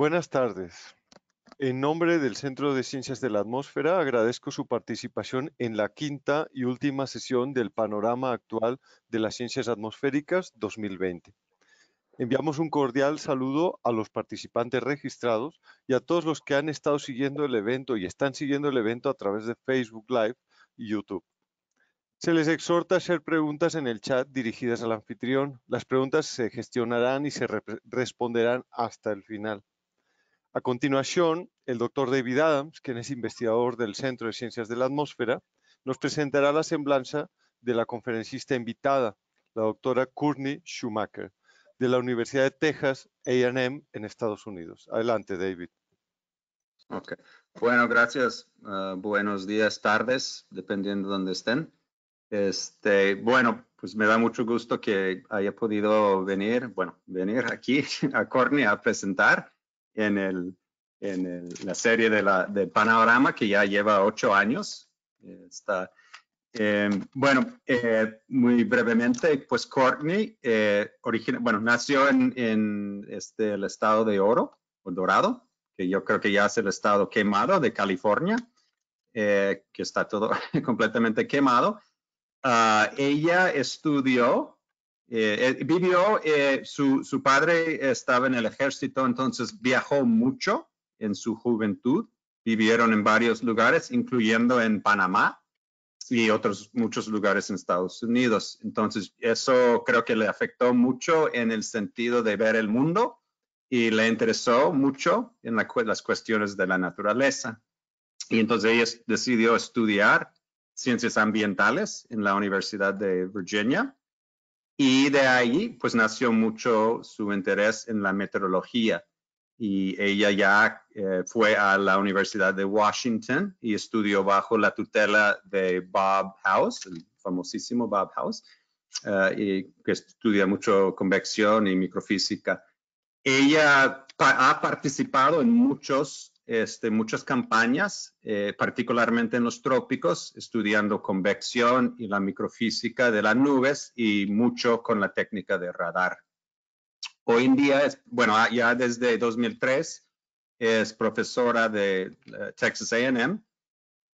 Buenas tardes. En nombre del Centro de Ciencias de la Atmósfera, agradezco su participación en la quinta y última sesión del Panorama Actual de las Ciencias Atmosféricas 2020. Enviamos un cordial saludo a los participantes registrados y a todos los que han estado siguiendo el evento y están siguiendo el evento a través de Facebook Live y YouTube. Se les exhorta a hacer preguntas en el chat dirigidas al anfitrión. Las preguntas se gestionarán y se responderán hasta el final. A continuación, el doctor David Adams, quien es investigador del Centro de Ciencias de la Atmósfera, nos presentará la semblanza de la conferencista invitada, la doctora Courtney Schumacher, de la Universidad de Texas A&M en Estados Unidos. Adelante, David. Ok. Bueno, gracias. Buenos días, tardes, dependiendo de dónde estén. Bueno, pues me da mucho gusto que haya podido venir aquí a Courtney a presentar en la serie de Panorama, que ya lleva 8 años. Muy brevemente, pues Courtney nació en el estado de Dorado, que yo creo que ya es el estado quemado de California, que está todo completamente quemado. Ella estudió, su padre estaba en el ejército, entonces viajó mucho en su juventud. Vivieron en varios lugares, incluyendo en Panamá y muchos lugares en Estados Unidos. Entonces, eso creo que le afectó mucho en el sentido de ver el mundo y le interesó mucho en las cuestiones de la naturaleza. Y entonces ella decidió estudiar ciencias ambientales en la Universidad de Virginia, y de ahí pues nació mucho su interés en la meteorología, y ella ya fue a la Universidad de Washington y estudió bajo la tutela de Bob House, el famosísimo Bob House, y que estudia mucho convección y microfísica. Ella ha participado en muchas campañas, particularmente en los trópicos, estudiando convección y la microfísica de las nubes, y mucho con la técnica de radar. Hoy en día, ya desde 2003, es profesora de Texas A&M,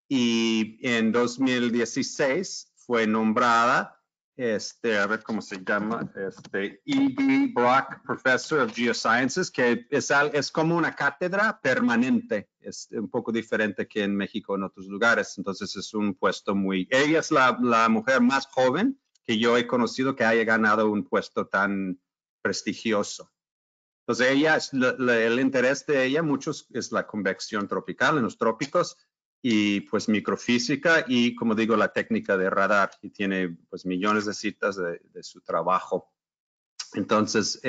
y en 2016 fue nombrada a ver cómo se llama, E.B. Brock Professor of Geosciences, que es como una cátedra permanente. Es un poco diferente que en México en otros lugares. Entonces es un puesto ella es la mujer más joven que yo he conocido que haya ganado un puesto tan prestigioso. Entonces el interés de ella mucho es la convección tropical en los trópicos, y pues microfísica, y como digo, la técnica de radar, y tiene pues millones de citas de su trabajo. Entonces,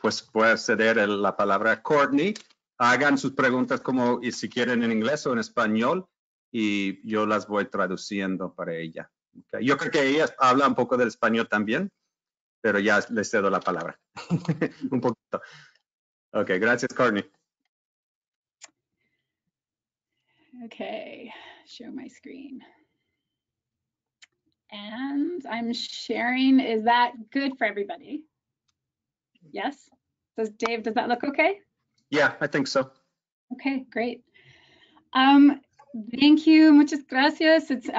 pues voy a ceder la palabra a Courtney. Hagan sus preguntas y si quieren en inglés o en español, y yo las voy traduciendo para ella. Okay. Yo creo que ella habla un poco del español también, pero ya les cedo la palabra. Un poquito. Ok, gracias, Courtney. Okay, show my screen. And I'm sharing. Is that good for everybody? Yes? Dave, does that look okay? Yeah, I think so. Okay, great. Thank you, muchas gracias. It's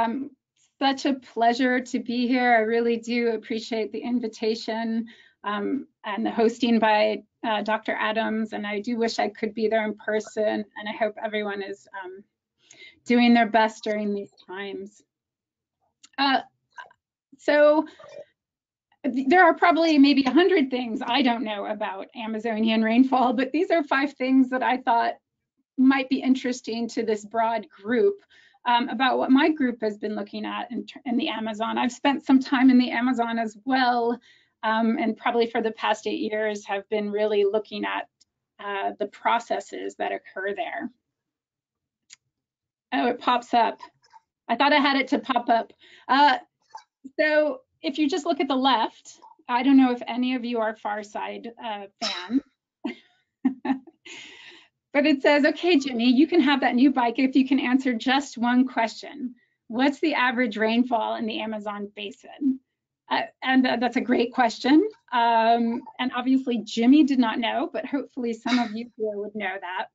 such a pleasure to be here. I really do appreciate the invitation and the hosting by Dr. Adams, and I do wish I could be there in person, and I hope everyone is doing their best during these times. So there are probably maybe 100 things I don't know about Amazonian rainfall, but these are 5 things that I thought might be interesting to this broad group about what my group has been looking at in the Amazon. I've spent some time in the Amazon as well, and probably for the past 8 years have been really looking at the processes that occur there. Oh, it pops up. I thought I had it to pop up. So if you just look at the left, I don't know if any of you are Far Side fans, but it says, okay, Jimmy, you can have that new bike if you can answer just one question. What's the average rainfall in the Amazon basin? That's a great question. And obviously Jimmy did not know, but hopefully some of you here would know that.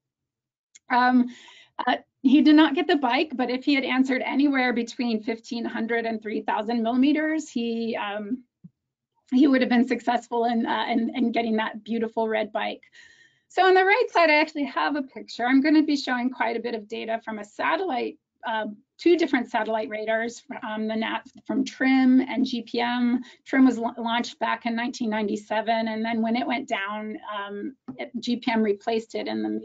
He did not get the bike, but if he had answered anywhere between 1,500 and 3,000 millimeters, he would have been successful in getting that beautiful red bike. So on the right side, I actually have a picture. I'm going to be showing quite a bit of data from a satellite, 2 different satellite radars from TRIM and GPM. TRIM was launched back in 1997, and then when it went down, GPM replaced it in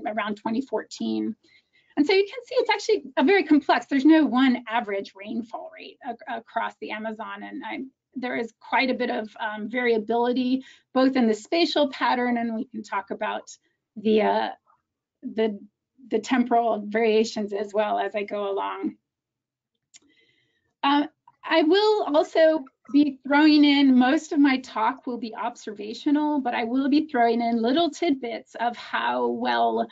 around 2014. And so you can see it's actually a very complex. There's no one average rainfall rate across the Amazon, and there is quite a bit of variability, both in the spatial pattern, and we can talk about the temporal variations as well as I go along. I will also be throwing in, most of my talk will be observational, but I will be throwing in little tidbits of how well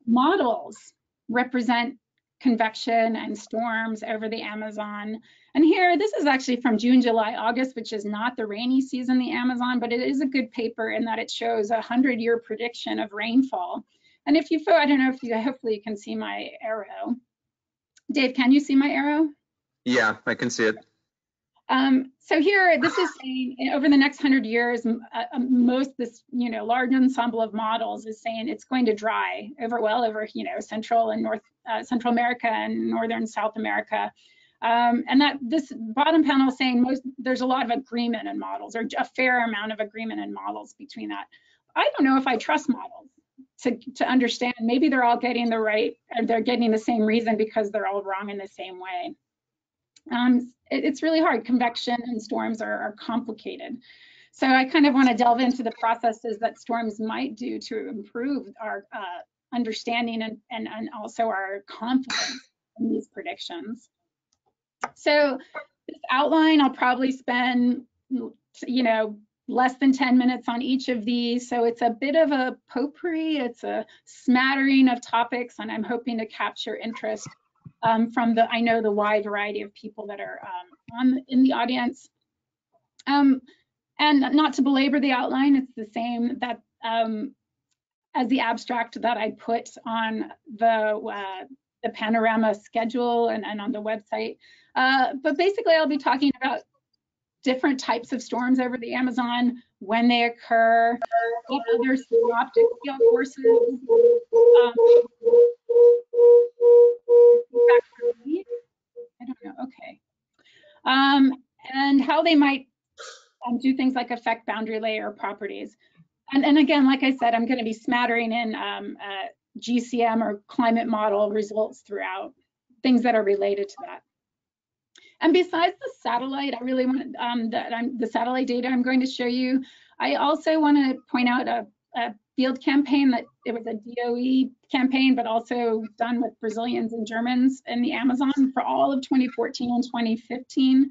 models represent convection and storms over the Amazon. And here, this is actually from June, July, August, which is not the rainy season in the Amazon, but it is a good paper in that it shows a 100-year prediction of rainfall. And if you, I don't know if you, hopefully you can see my arrow. Dave, can you see my arrow? Yeah, I can see it. So here, this is saying over the next 100 years, this large ensemble of models is saying it's going to dry over Central and Central America and Northern South America. And that this bottom panel is saying there's a lot of agreement in models, or a fair amount of agreement in models between that. I don't know if I trust models to understand. Maybe they're all getting they're getting the same reason because they're all wrong in the same way. It's really hard. Convection and storms are complicated. So I kind of want to delve into the processes that storms might do to improve our understanding and also our confidence in these predictions. So this outline, I'll probably spend, less than 10 minutes on each of these. So it's a bit of a potpourri. It's a smattering of topics, and I'm hoping to capture interest from the wide variety of people that are in the audience. And not to belabor the outline, it's the same that as the abstract that I put on the Panorama schedule and on the website. But basically, I'll be talking about different types of storms over the Amazon, when they occur, what other synoptic field forces. I don't know, okay. And how they might do things like affect boundary layer properties. And again, like I said, I'm going to be smattering in GCM or climate model results throughout, things that are related to that. And besides the satellite, I really want the satellite data I'm going to show you. I also want to point out a field campaign that it was a DOE campaign, but also done with Brazilians and Germans in the Amazon for all of 2014 and 2015,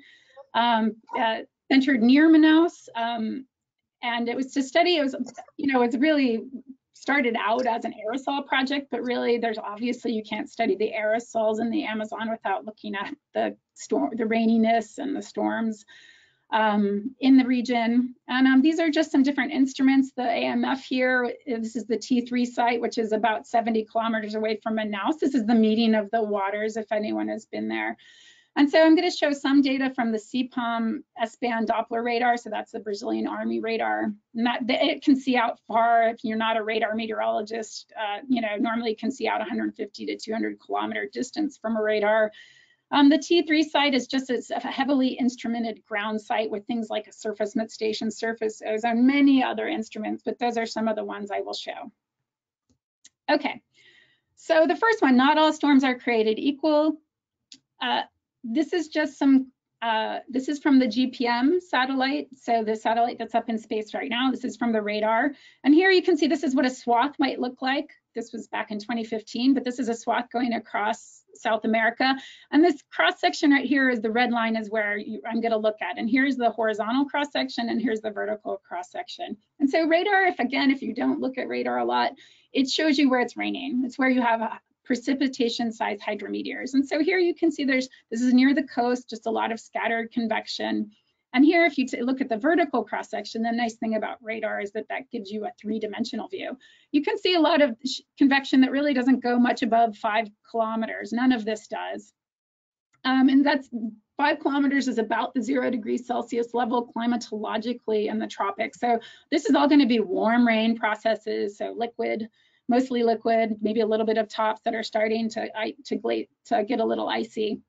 centered near Manaus. And it was to study, it's really started out as an aerosol project, but really there's obviously, you can't study the aerosols in the Amazon without looking at the raininess and the storms in the region. And these are just some different instruments. The AMF here, this is the T3 site, which is about 70 kilometers away from Manaus. This is the meeting of the waters, if anyone has been there. And so I'm going to show some data from the CPOM S-band Doppler radar. So that's the Brazilian Army radar. And it can see out far. If you're not a radar meteorologist, normally can see out 150 to 200 kilometer distance from a radar. The T3 site is just a heavily instrumented ground site with things like a surface mid station, surface ozone, many other instruments, but those are some of the ones I will show. Okay, so the first one, not all storms are created equal. This is just this is from the GPM satellite. So the satellite that's up in space right now, this is from the radar. And here you can see this is what a swath might look like. This was back in 2015, but this is a swath going across South America. And this cross section right here is the red line is where I'm going to look at. And here's the horizontal cross section and here's the vertical cross section. And so radar, if you don't look at radar a lot, it shows you where it's raining. It's where you have precipitation size hydrometeors. And so here you can see this is near the coast, just a lot of scattered convection. And here, if you look at the vertical cross-section, the nice thing about radar is that that gives you a three-dimensional view. You can see a lot of convection that really doesn't go much above 5 kilometers. None of this does. And that's 5 kilometers is about the 0 degrees Celsius level climatologically in the tropics. So this is all going to be warm rain processes, so liquid, mostly liquid, maybe a little bit of tops that are starting to get a little icy.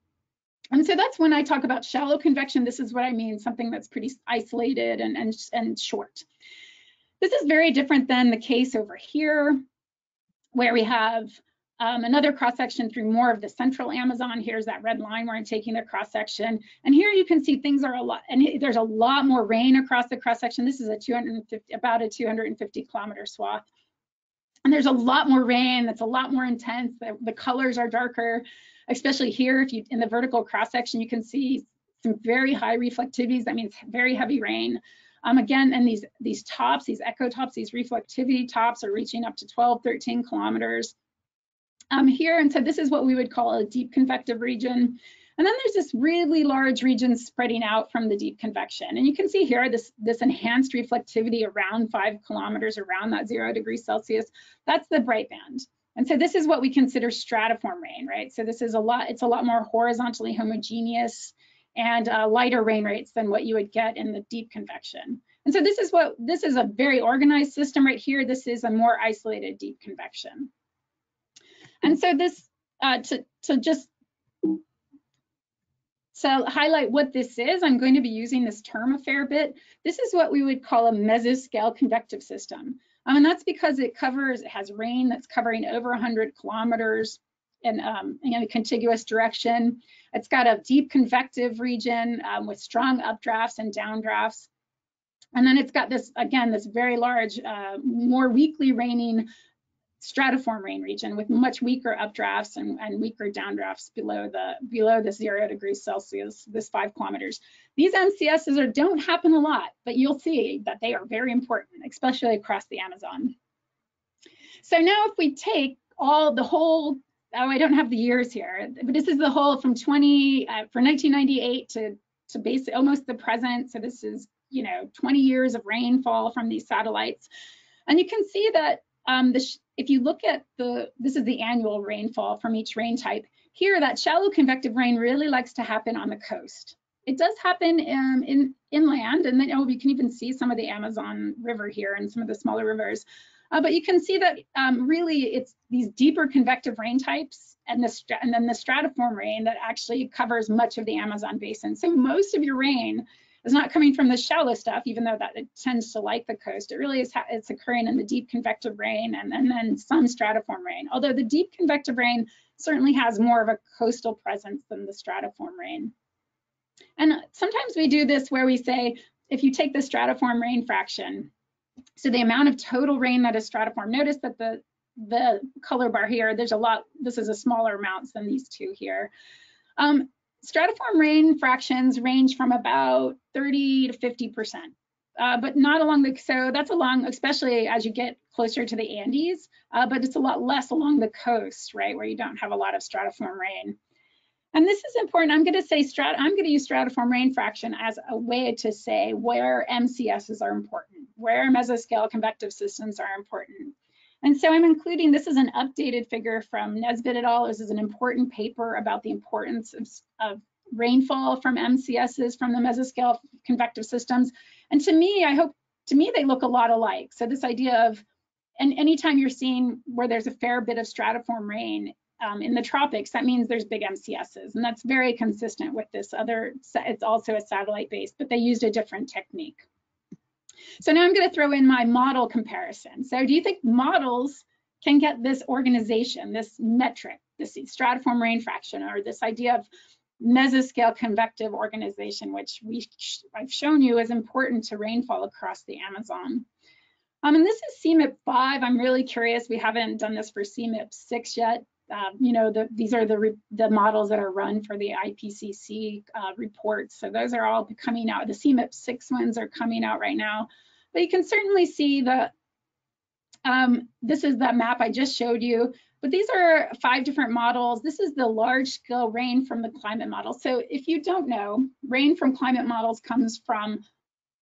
And so that's when I talk about shallow convection. This is what I mean, something that's pretty isolated and short. This is very different than the case over here, where we have another cross-section through more of the central Amazon. Here's that red line where I'm taking the cross-section. And here you can see things are a lot, and there's a lot more rain across the cross-section. This is about a 250 kilometer swath. And there's a lot more rain that's a lot more intense. The colors are darker, especially here. If you in the vertical cross-section, you can see some very high reflectivities. That means very heavy rain. Again, and these tops, these echo tops, these reflectivity tops are reaching up to 12, 13 kilometers. Here, and so this is what we would call a deep convective region. And then there's this really large region spreading out from the deep convection. And you can see here this enhanced reflectivity around 5 kilometers around that 0 degrees Celsius. That's the bright band. And so this is what we consider stratiform rain, right? So this is it's a lot more horizontally homogeneous and lighter rain rates than what you would get in the deep convection. And so this is a very organized system right here. This is a more isolated deep convection. And so this, to highlight what this is, I'm going to be using this term a fair bit. This is what we would call a mesoscale convective system. And that's because it has rain that's covering over 100 kilometers in a contiguous direction. It's got a deep convective region with strong updrafts and downdrafts. And then it's got this, again, this very large, more weakly raining stratiform rain region with much weaker updrafts and weaker downdrafts below the 0 degrees Celsius, this 5 kilometers. These MCSs don't happen a lot, but you'll see that they are very important, especially across the Amazon. So now if we take the whole, I don't have the years here, but this is the whole from for 1998 to basically almost the present. So this is, 20 years of rainfall from these satellites. And you can see that if you look at this is the annual rainfall from each rain type. Here, that shallow convective rain really likes to happen on the coast. It does happen inland, and then we can even see some of the Amazon River here and some of the smaller rivers. But you can see that really it's these deeper convective rain types and then the stratiform rain that actually covers much of the Amazon basin. So most of your rain is not coming from the shallow stuff, even though that it tends to like the coast. It really is, it's occurring in the deep convective rain and then some stratiform rain. Although the deep convective rain certainly has more of a coastal presence than the stratiform rain. And sometimes we do this where we say, if you take the stratiform rain fraction, so the amount of total rain that is stratiform, notice that the color bar here, there's a lot, this is a smaller amount than these two here. Stratiform rain fractions range from about 30 to 50%, but not along so that's along, especially as you get closer to the Andes, but it's a lot less along the coast, right, where you don't have a lot of stratiform rain. And this is important. I'm going to use stratiform rain fraction as a way to say where MCSs are important, where mesoscale convective systems are important. And so I'm including, this is an updated figure from Nesbitt et al. This is an important paper about the importance of rainfall from MCSs from the mesoscale convective systems. And to me, they look a lot alike. So this idea of, and anytime you're seeing where there's a fair bit of stratiform rain in the tropics, that means there's big MCSs. And that's very consistent with this other, it's also a satellite based, but they used a different technique. So now I'm going to throw in my model comparison. So do you think models can get this organization, this metric, this stratiform rain fraction, or this idea of mesoscale convective organization, which I've shown you is important to rainfall across the Amazon? And this is CMIP 5. I'm really curious. We haven't done this for CMIP 6 yet. These are the models that are run for the IPCC reports. So those are all coming out. The CMIP 6 ones are coming out right now. But you can certainly see This is the map I just showed you, but these are 5 different models. This is the large scale rain from the climate model. So if you don't know, rain from climate models comes from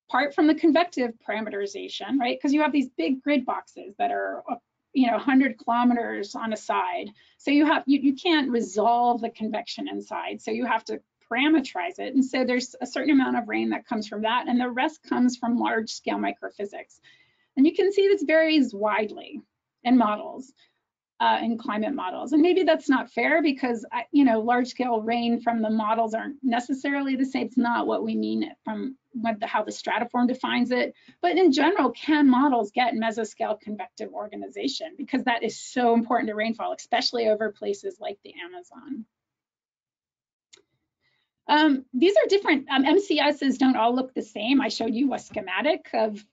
part from the convective parameterization, right? Because you have these big grid boxes that are, 100 kilometers on a side. So you can't resolve the convection inside. So you have to parameterize it. And so there's a certain amount of rain that comes from that, and the rest comes from large scale microphysics. And you can see this varies widely in models, in climate models. And maybe that's not fair because, large scale rain from the models aren't necessarily the same. It's not what we mean from how the Stratiform defines it. But in general, can models get mesoscale convective organization? Because that is so important to rainfall, especially over places like the Amazon. These are different, MCSs don't all look the same. I showed you a schematic of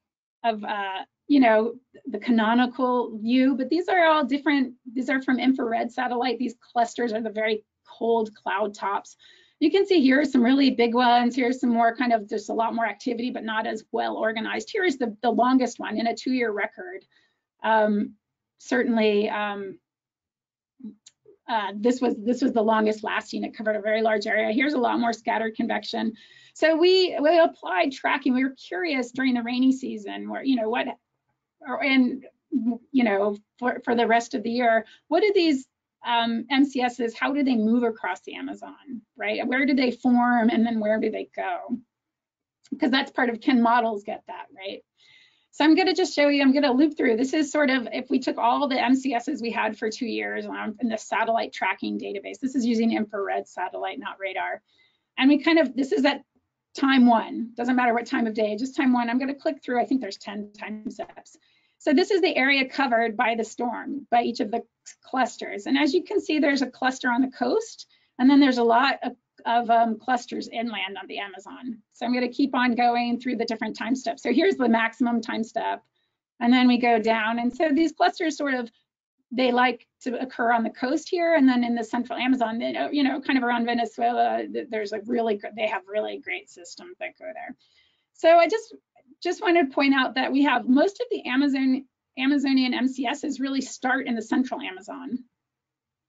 the canonical view, but these are all different. These are from infrared satellite. These clusters are the very cold cloud tops. You can see here are some really big ones. Here's some more there's a lot more activity, but not as well organized. Here is the longest one in a 2-year record. Certainly, this was the longest lasting. It covered a very large area. Here's a lot more scattered convection. So we applied tracking. We were curious during the rainy season, where for the rest of the year, what do these MCSs, how do they move across the Amazon, right? Where do they form, and then where do they go? Because that's part of, can models get that, right? So I'm going to just show you, I'm going to loop through. This is sort of, if we took all the MCSs we had for 2 years in the satellite tracking database, this is using infrared satellite, not radar. And we this is at time 1, doesn't matter what time of day, just time 1. I'm going to click through, I think there's 10 time steps. So this is the area covered by the storm, by each of the clusters. And as you can see, there's a cluster on the coast, and then there's a lot of clusters inland on the Amazon. So I'm going to keep on going through the different time steps. So here's the maximum time step, and then we go down. And so these clusters they like to occur on the coast here, and then in the central Amazon, kind of around Venezuela, they have really great systems that go there. So I just wanted to point out that we have most of the Amazonian MCSs really start in the central Amazon,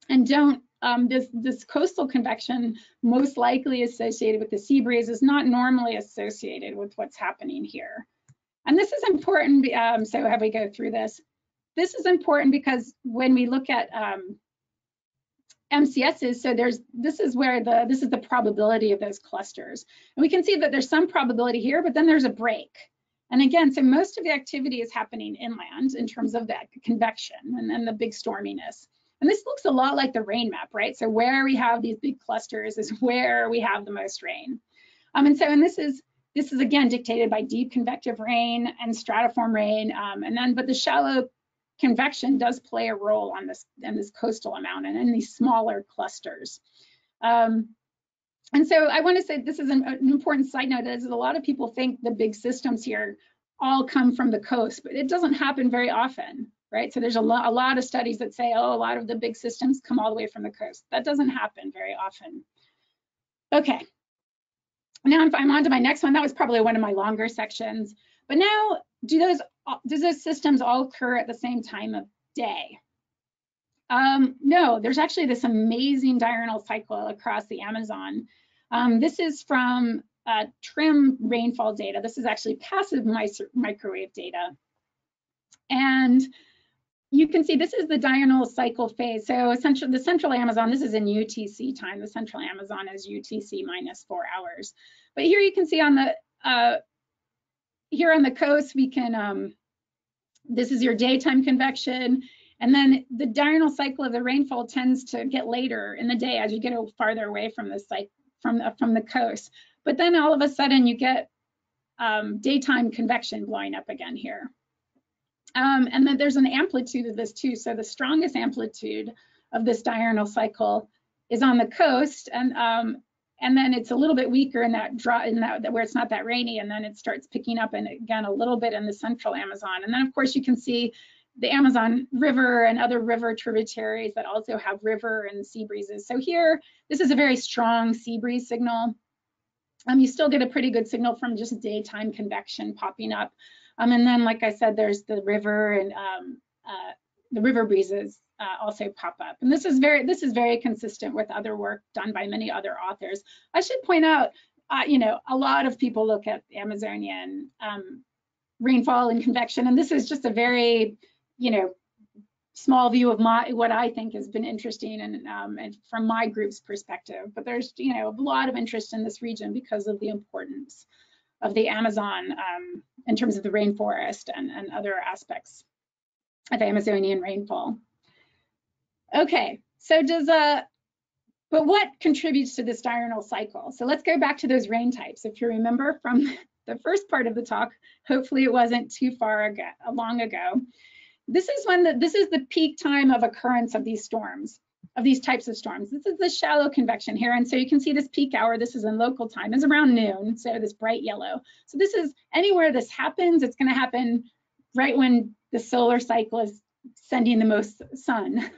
and don't this coastal convection, most likely associated with the sea breeze, is not normally associated with what's happening here. And this is important. So have we go through this? This is important because when we look at MCSs, so this is the probability of those clusters. And we can see that there's some probability here, but then there's a break. And again, so most of the activity is happening inland in terms of that convection and then the big storminess. And this looks a lot like the rain map, right? So where we have these big clusters is where we have the most rain. And this is again dictated by deep convective rain and stratiform rain. But the shallow convection does play a role on this coastal amount and in these smaller clusters. And so I want to say this is an important side note, is that a lot of people think the big systems here all come from the coast, but it doesn't happen very often, right? So there's a lot of studies that say, oh, a lot of the big systems come all the way from the coast. That doesn't happen very often. Okay, now I'm on to my next one. That was probably one of my longer sections. But now, do those systems all occur at the same time of day? No, there's actually this amazing diurnal cycle across the Amazon. This is from TRIM rainfall data. This is actually passive microwave data. And you can see this is the diurnal cycle phase. So essentially the central Amazon, this is in UTC time. The central Amazon is UTC minus 4 hours. But here you can see on the here on the coast, we can, this is your daytime convection. And then the diurnal cycle of the rainfall tends to get later in the day as you get farther away from the site, from the coast. But then all of a sudden you get daytime convection blowing up again here. And then there's an amplitude of this too. So the strongest amplitude of this diurnal cycle is on the coast, and then it's a little bit weaker in that where it's not that rainy, and then it starts picking up, and again a little bit in the central Amazon. And then of course you can see the Amazon River and other river tributaries that also have river and sea breezes. So here, this is a very strong sea breeze signal. You still get a pretty good signal from just daytime convection popping up. And then, like I said, there's the river the river breezes also pop up. And this is very consistent with other work done by many other authors. I should point out, you know, a lot of people look at Amazonian rainfall and convection, and this is just a very, you know, small view of what I think has been interesting and from my group's perspective. But there's, you know, a lot of interest in this region because of the importance of the Amazon in terms of the rainforest and other aspects of Amazonian rainfall. Okay, so but what contributes to this diurnal cycle? So let's go back to those rain types. If you remember from the first part of the talk, hopefully it wasn't too long ago. This is the peak time of occurrence of these storms, of these types of storms. This is the shallow convection here. And so you can see this peak hour, this is in local time, is around noon, so this bright yellow. So this is anywhere this happens, it's gonna happen right when the solar cycle is sending the most sun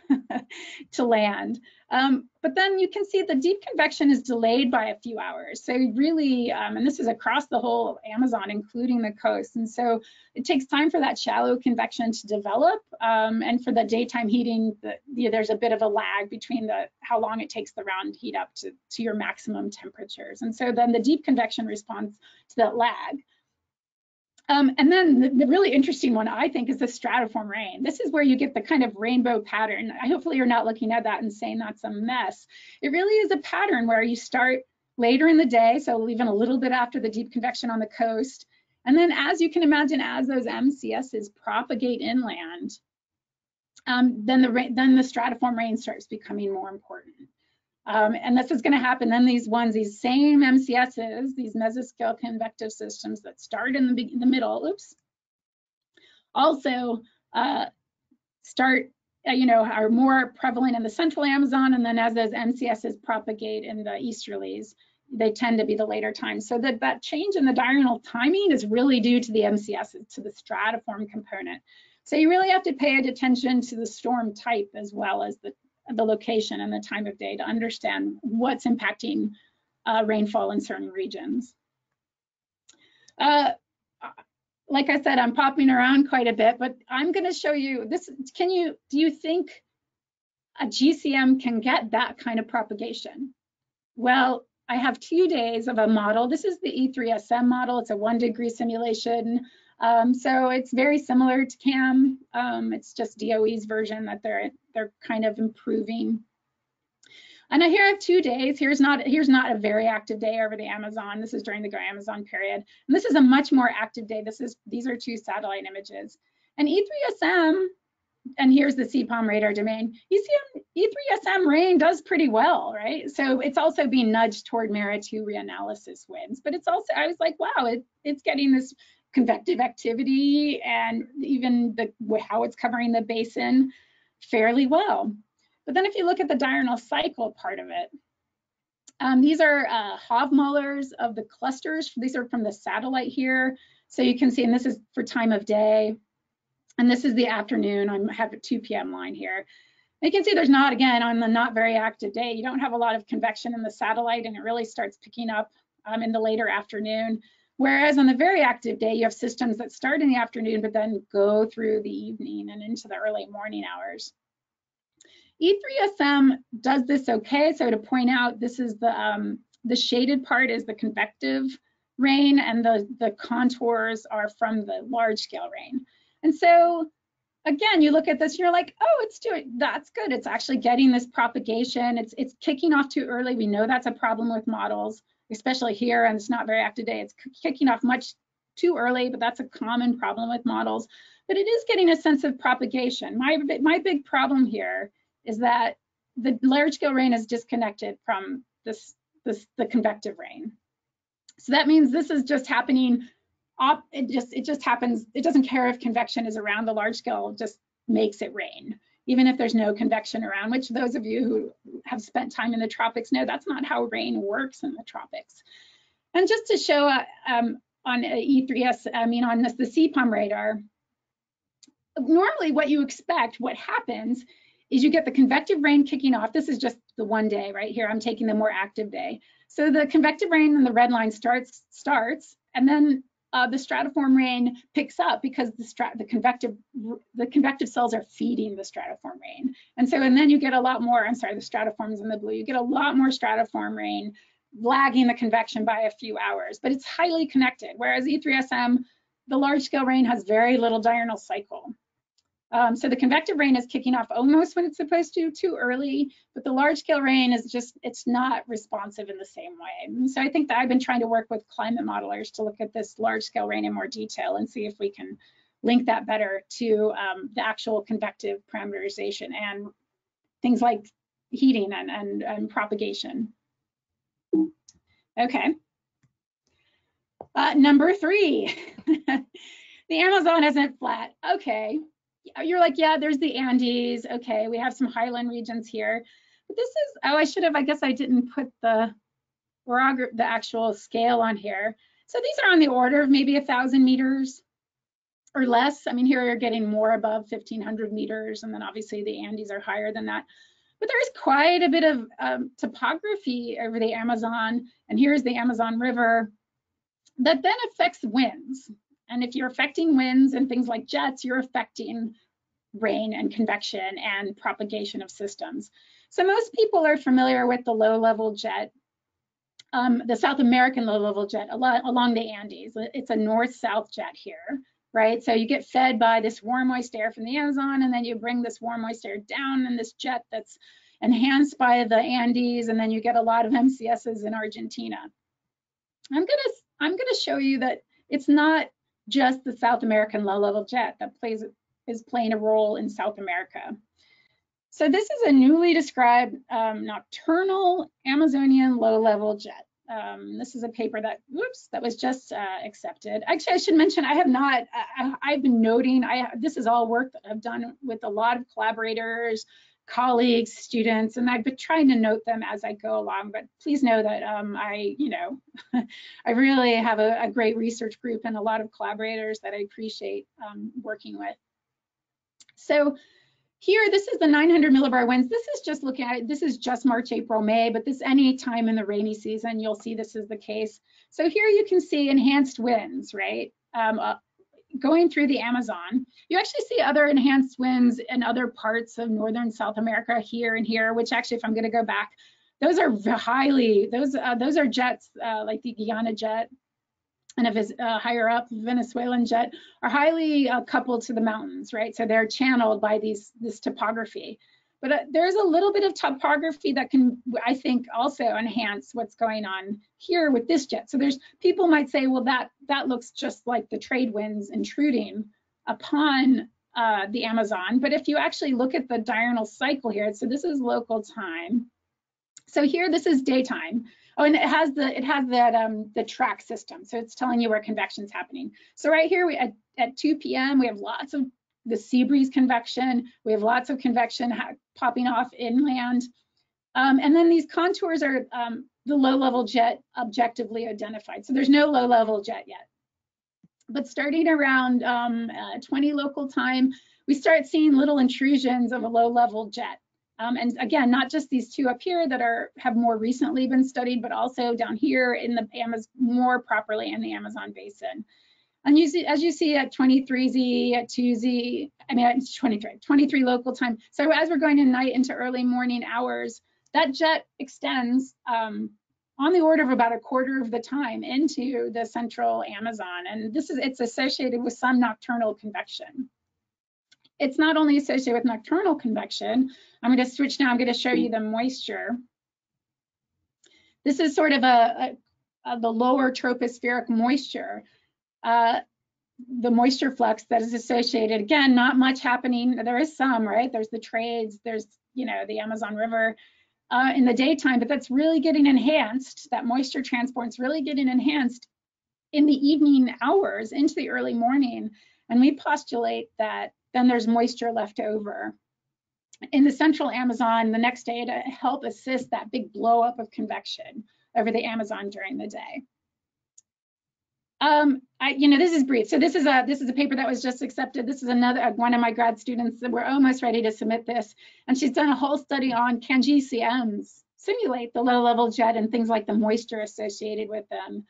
to land. But then you can see the deep convection is delayed by a few hours. So really, and this is across the whole Amazon, including the coast. And so it takes time for that shallow convection to develop. And for the daytime heating, there's a bit of a lag between how long it takes the round heat up to your maximum temperatures. And so then the deep convection responds to that lag. And then the really interesting one, I think, is the stratiform rain. This is where you get the kind of rainbow pattern. Hopefully you're not looking at that and saying that's a mess. It really is a pattern where you start later in the day, so even a little bit after the deep convection on the coast. And then as you can imagine, as those MCSs propagate inland, then the stratiform rain starts becoming more important. And this is going to happen. Then these same MCSs, these mesoscale convective systems that start in the middle, also start, are more prevalent in the central Amazon. And then as those MCSs propagate in the easterlies, they tend to be the later times. So that change in the diurnal timing is really due to the MCSs, to the stratiform component. So you really have to pay attention to the storm type as well as the location and the time of day to understand what's impacting rainfall in certain regions. Like I said, I'm popping around quite a bit, but I'm going to show you this. Do you think a GCM can get that kind of propagation? Well, I have 2 days of a model. This is the E3SM model. It's a 1 degree simulation. So it's very similar to CAM. It's just DOE's version that they're kind of improving. And here I have 2 days. Here's not a very active day over the Amazon. This is during the Amazon period. And this is a much more active day. These are 2 satellite images. And E3SM, and here's the CPOM radar domain. E3SM rain does pretty well, right? So it's also being nudged toward MERA-2 reanalysis winds. But it's also, I was like, wow, it's getting this convective activity and even how it's covering the basin fairly well. But then if you look at the diurnal cycle part of it, these are Hofmüllers of the clusters. These are from the satellite here. So you can see, and this is for time of day. And this is the afternoon. I have a 2 p.m. line here. You can see there's not, again, on the not very active day, you don't have a lot of convection in the satellite, and it really starts picking up in the later afternoon. Whereas on the very active day, you have systems that start in the afternoon, but then go through the evening and into the early morning hours. E3SM does this okay. So to point out, this is the shaded part is the convective rain, and the contours are from the large scale rain. And so again, you look at this, you're like, oh, that's good. It's actually getting this propagation. It's kicking off too early. We know that's a problem with models, especially here, and it's not very active day. It's kicking off much too early, but that's a common problem with models. But it is getting a sense of propagation. My big problem here is that the large scale rain is disconnected from the convective rain. So that means this is just happening. It just happens. It doesn't care if convection is around. The large scale just makes it rain, even if there's no convection around, which those of you who have spent time in the tropics know that's not how rain works in the tropics. And just to show on E3S, on the CPOM radar, normally what you expect, what happens is you get the convective rain kicking off. This is just the 1 day right here. I'm taking the more active day. So the convective rain in the red line starts, and then the stratiform rain picks up because the convective cells are feeding the stratiform rain. And then you get a lot more, I'm sorry, the stratiform's in the blue, you get a lot more stratiform rain lagging the convection by a few hours, but it's highly connected. Whereas E3SM, the large scale rain has very little diurnal cycle. So the convective rain is kicking off almost when it's supposed to, too early, but the large scale rain is just, it's not responsive in the same way. And so I think that I've been trying to work with climate modelers to look at this large scale rain in more detail and see if we can link that better to the actual convective parameterization and things like heating and propagation. Okay. Number 3, the Amazon isn't flat. Okay. You're like, yeah, there's the Andes. Okay, we have some highland regions here. But this is, oh, I guess I didn't put the actual scale on here. So these are on the order of maybe 1,000 meters or less. I mean, here you're getting more above 1,500 meters, and then obviously the Andes are higher than that. But there's quite a bit of topography over the Amazon, and here's the Amazon River that then affects winds. And if you're affecting winds and things like jets, you're affecting rain and convection and propagation of systems. So most people are familiar with the low-level jet, the South American low-level jet along the Andes. It's a north-south jet here, right? So you get fed by this warm, moist air from the Amazon, and then you bring this warm, moist air down in this jet that's enhanced by the Andes, and then you get a lot of MCSs in Argentina. I'm gonna show you that it's not just the South American low-level jet that is playing a role in South America. So this is a newly described nocturnal Amazonian low-level jet. This is a paper that, that was just accepted. Actually, I should mention, I have not, I've been noting, this is all work that I've done with a lot of collaborators, colleagues, students, and I've been trying to note them as I go along, but please know that I really have a great research group and a lot of collaborators that I appreciate working with. So here, this is the 900 millibar winds. This is just looking at it. This is just March, April, May, but this any time in the rainy season, you'll see this is the case. So here you can see enhanced winds, right? Going through the Amazon. You actually see other enhanced winds in other parts of northern South America here and here, which actually, if I'm going to go back, those are highly, those are jets like the Guyana jet and if it's higher up, Venezuelan jet are highly coupled to the mountains, right? So they're channeled by this topography. But there's a little bit of topography that can, I think, also enhance what's going on here with this jet. So people might say, well, that looks just like the trade winds intruding upon the Amazon. But if you actually look at the diurnal cycle here, so this is local time. So here, this is daytime. Oh, and it has that the track system. So it's telling you where convection's happening. So right here, at 2 p.m., we have lots of the sea breeze convection. We have lots of convection popping off inland. And then these contours are the low-level jet objectively identified. So there's no low-level jet yet. But starting around 20 local time, we start seeing little intrusions of a low-level jet. And again, not just these two up here that have more recently been studied, but also down here in the more properly in the Amazon basin. And as you see at 23Z, at 2Z, I mean, it's 23 local time. So as we're going in night into early morning hours, that jet extends on the order of about a quarter of the time into the central Amazon. And it's associated with some nocturnal convection. It's not only associated with nocturnal convection. I'm going to switch now. I'm going to show you the moisture. This is sort of the lower tropospheric moisture. The moisture flux that is associated, again, not much happening. There is some, right? There's the trades, there's, the Amazon River in the daytime, but that's really getting enhanced. That moisture transport's really getting enhanced in the evening hours into the early morning. And we postulate that then there's moisture left over in the central Amazon the next day to help assist that big blow up of convection over the Amazon during the day. This is brief. So this is a paper that was just accepted. This is one of my grad students that we're almost ready to submit this. And she's done a whole study on can GCMs simulate the low level jet and things like the moisture associated with them.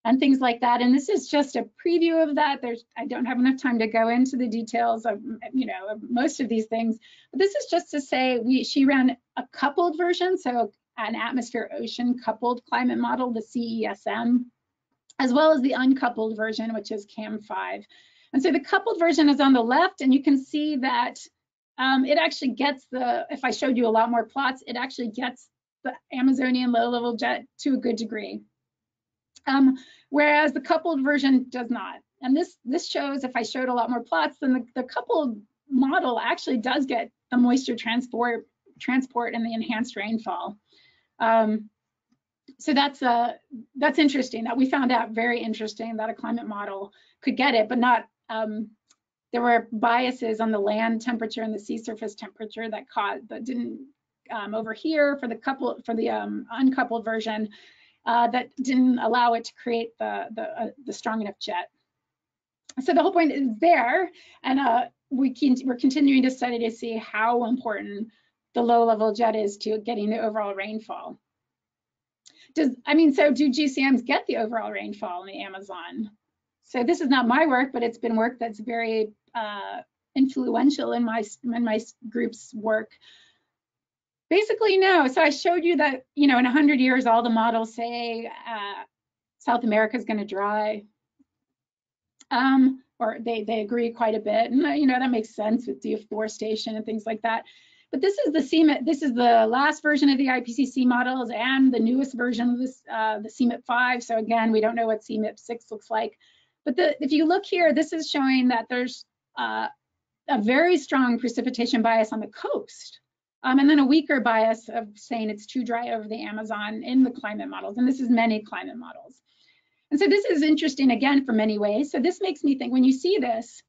and things like that. And this is just a preview of that. I don't have enough time to go into the details of, of most of these things, but this is just to say she ran a coupled version, so an atmosphere ocean coupled climate model, the CESM, as well as the uncoupled version, which is CAM5. And so the coupled version is on the left, and you can see that it actually gets if I showed you a lot more plots, it actually gets the Amazonian low-level jet to a good degree. Whereas the coupled version does not. And this shows, if I showed a lot more plots, then the coupled model actually does get the moisture transport and the enhanced rainfall. So that's interesting, that we found out very interesting that a climate model could get it, but not, there were biases on the land temperature and the sea surface temperature that didn't, over here for the uncoupled version, that didn't allow it to create the strong enough jet. So the whole point is there, and we're continuing to study to see how important the low-level jet is to getting the overall rainfall. So do GCMs get the overall rainfall in the Amazon? So this is not my work, but it's been work that's very influential in my group's work. Basically, no. So I showed you that, in 100 years, all the models say South America is going to dry, or they agree quite a bit, and that makes sense with deforestation and things like that. But this is the CMIP. This is the last version of the IPCC models and the newest version of this, the CMIP 5. So again, we don't know what CMIP 6 looks like. But if you look here, this is showing that there's a very strong precipitation bias on the coast. And then a weaker bias of saying it's too dry over the Amazon in the climate models. And this is many climate models. And so this is interesting, again, for many ways. So this makes me think, when you see this,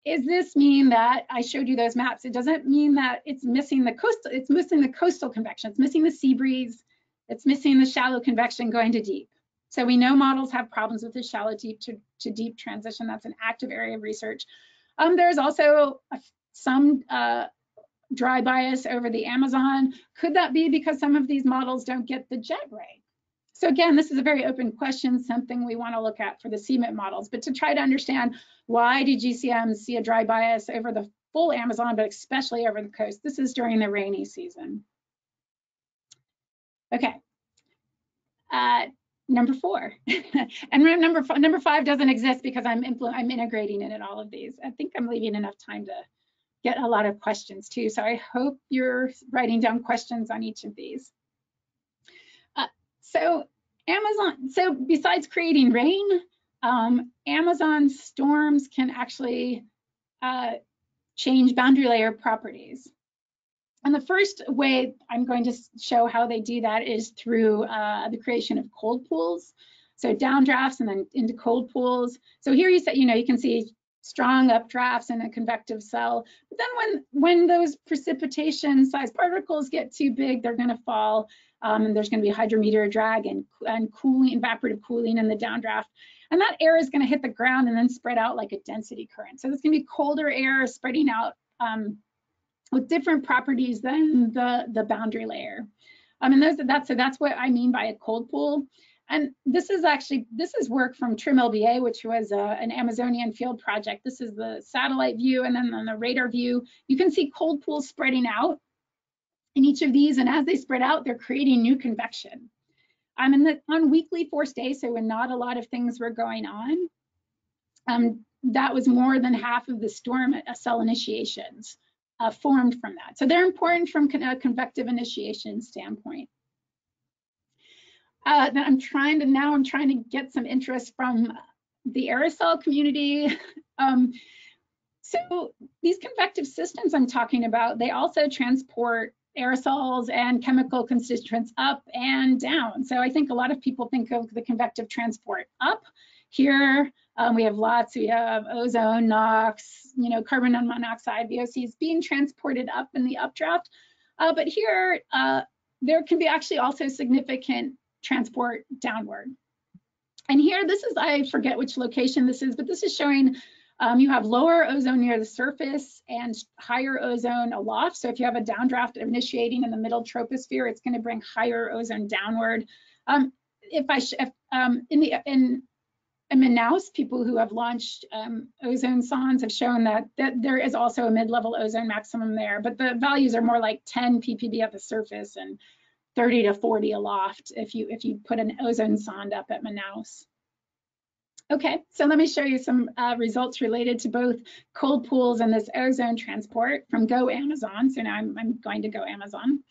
does this mean that I showed you those maps? It doesn't mean that it's missing the coastal, it's missing the coastal convection, it's missing the sea breeze, it's missing the shallow convection going to deep. So we know models have problems with the shallow deep to deep transition. That's an active area of research. There's also some dry bias over the Amazon. Could that be because some of these models don't get the jet right? So again, this is a very open question, something we want to look at for the CMIP models, but to try to understand, why do GCMs see a dry bias over the full Amazon, but especially over the coast? This is during the rainy season. Okay, number 4. And number 5 doesn't exist because I'm integrating it in all of these. I think I'm leaving enough time to get a lot of questions too. So I hope you're writing down questions on each of these. So besides creating rain, Amazon storms can actually change boundary layer properties. And the first way I'm going to show how they do that is through the creation of cold pools. So downdrafts and then into cold pools. So here you can see strong updrafts in a convective cell. But then when those precipitation size particles get too big, they're going to fall. And there's going to be hydrometeor drag and cooling, evaporative cooling in the downdraft. And that air is going to hit the ground and then spread out like a density current. So there's going to be colder air spreading out with different properties than the boundary layer. And that's what I mean by a cold pool. And this is work from TRIM-LBA, which was an Amazonian field project. This is the satellite view, and then on the radar view, you can see cold pools spreading out in each of these, and as they spread out, they're creating new convection. On weekly force days, so when not a lot of things were going on, that was more than half of the storm cell initiations formed from that. So they're important from a convective initiation standpoint. I'm trying to get some interest from the aerosol community. So these convective systems I'm talking about, they also transport aerosols and chemical constituents up and down. So I think a lot of people think of the convective transport up. Here we have ozone, NOx, carbon monoxide, VOCs being transported up in the updraft. But here there can be actually also significant transport downward. And here, I forget which location this is, but this is showing you have lower ozone near the surface and higher ozone aloft. So if you have a downdraft initiating in the middle troposphere, it's going to bring higher ozone downward. in Manaus, people who have launched ozone sondes have shown that there is also a mid-level ozone maximum there, but the values are more like 10 ppb at the surface and 30 to 40 aloft if you put an ozone sonde up at Manaus. Okay, so let me show you some results related to both cold pools and this ozone transport from Go Amazon. So now I'm going to Go Amazon.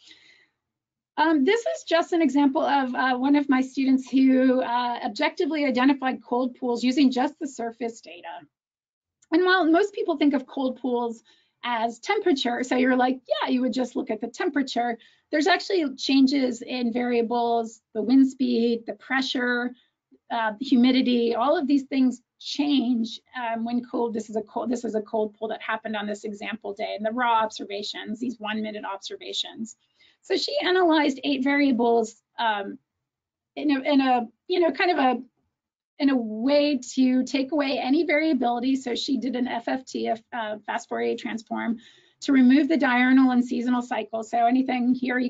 This is just an example of one of my students who objectively identified cold pools using just the surface data. And while most people think of cold pools as temperature, so you're like, yeah, you would just look at the temperature, there's actually changes in variables, the wind speed, the pressure, the humidity, all of these things change when cold. This is a cold pool that happened on this example day, and the raw observations, these 1-minute observations. So she analyzed 8 variables in a way to take away any variability. So she did an FFT, a fast Fourier transform, to remove the diurnal and seasonal cycle. So anything here,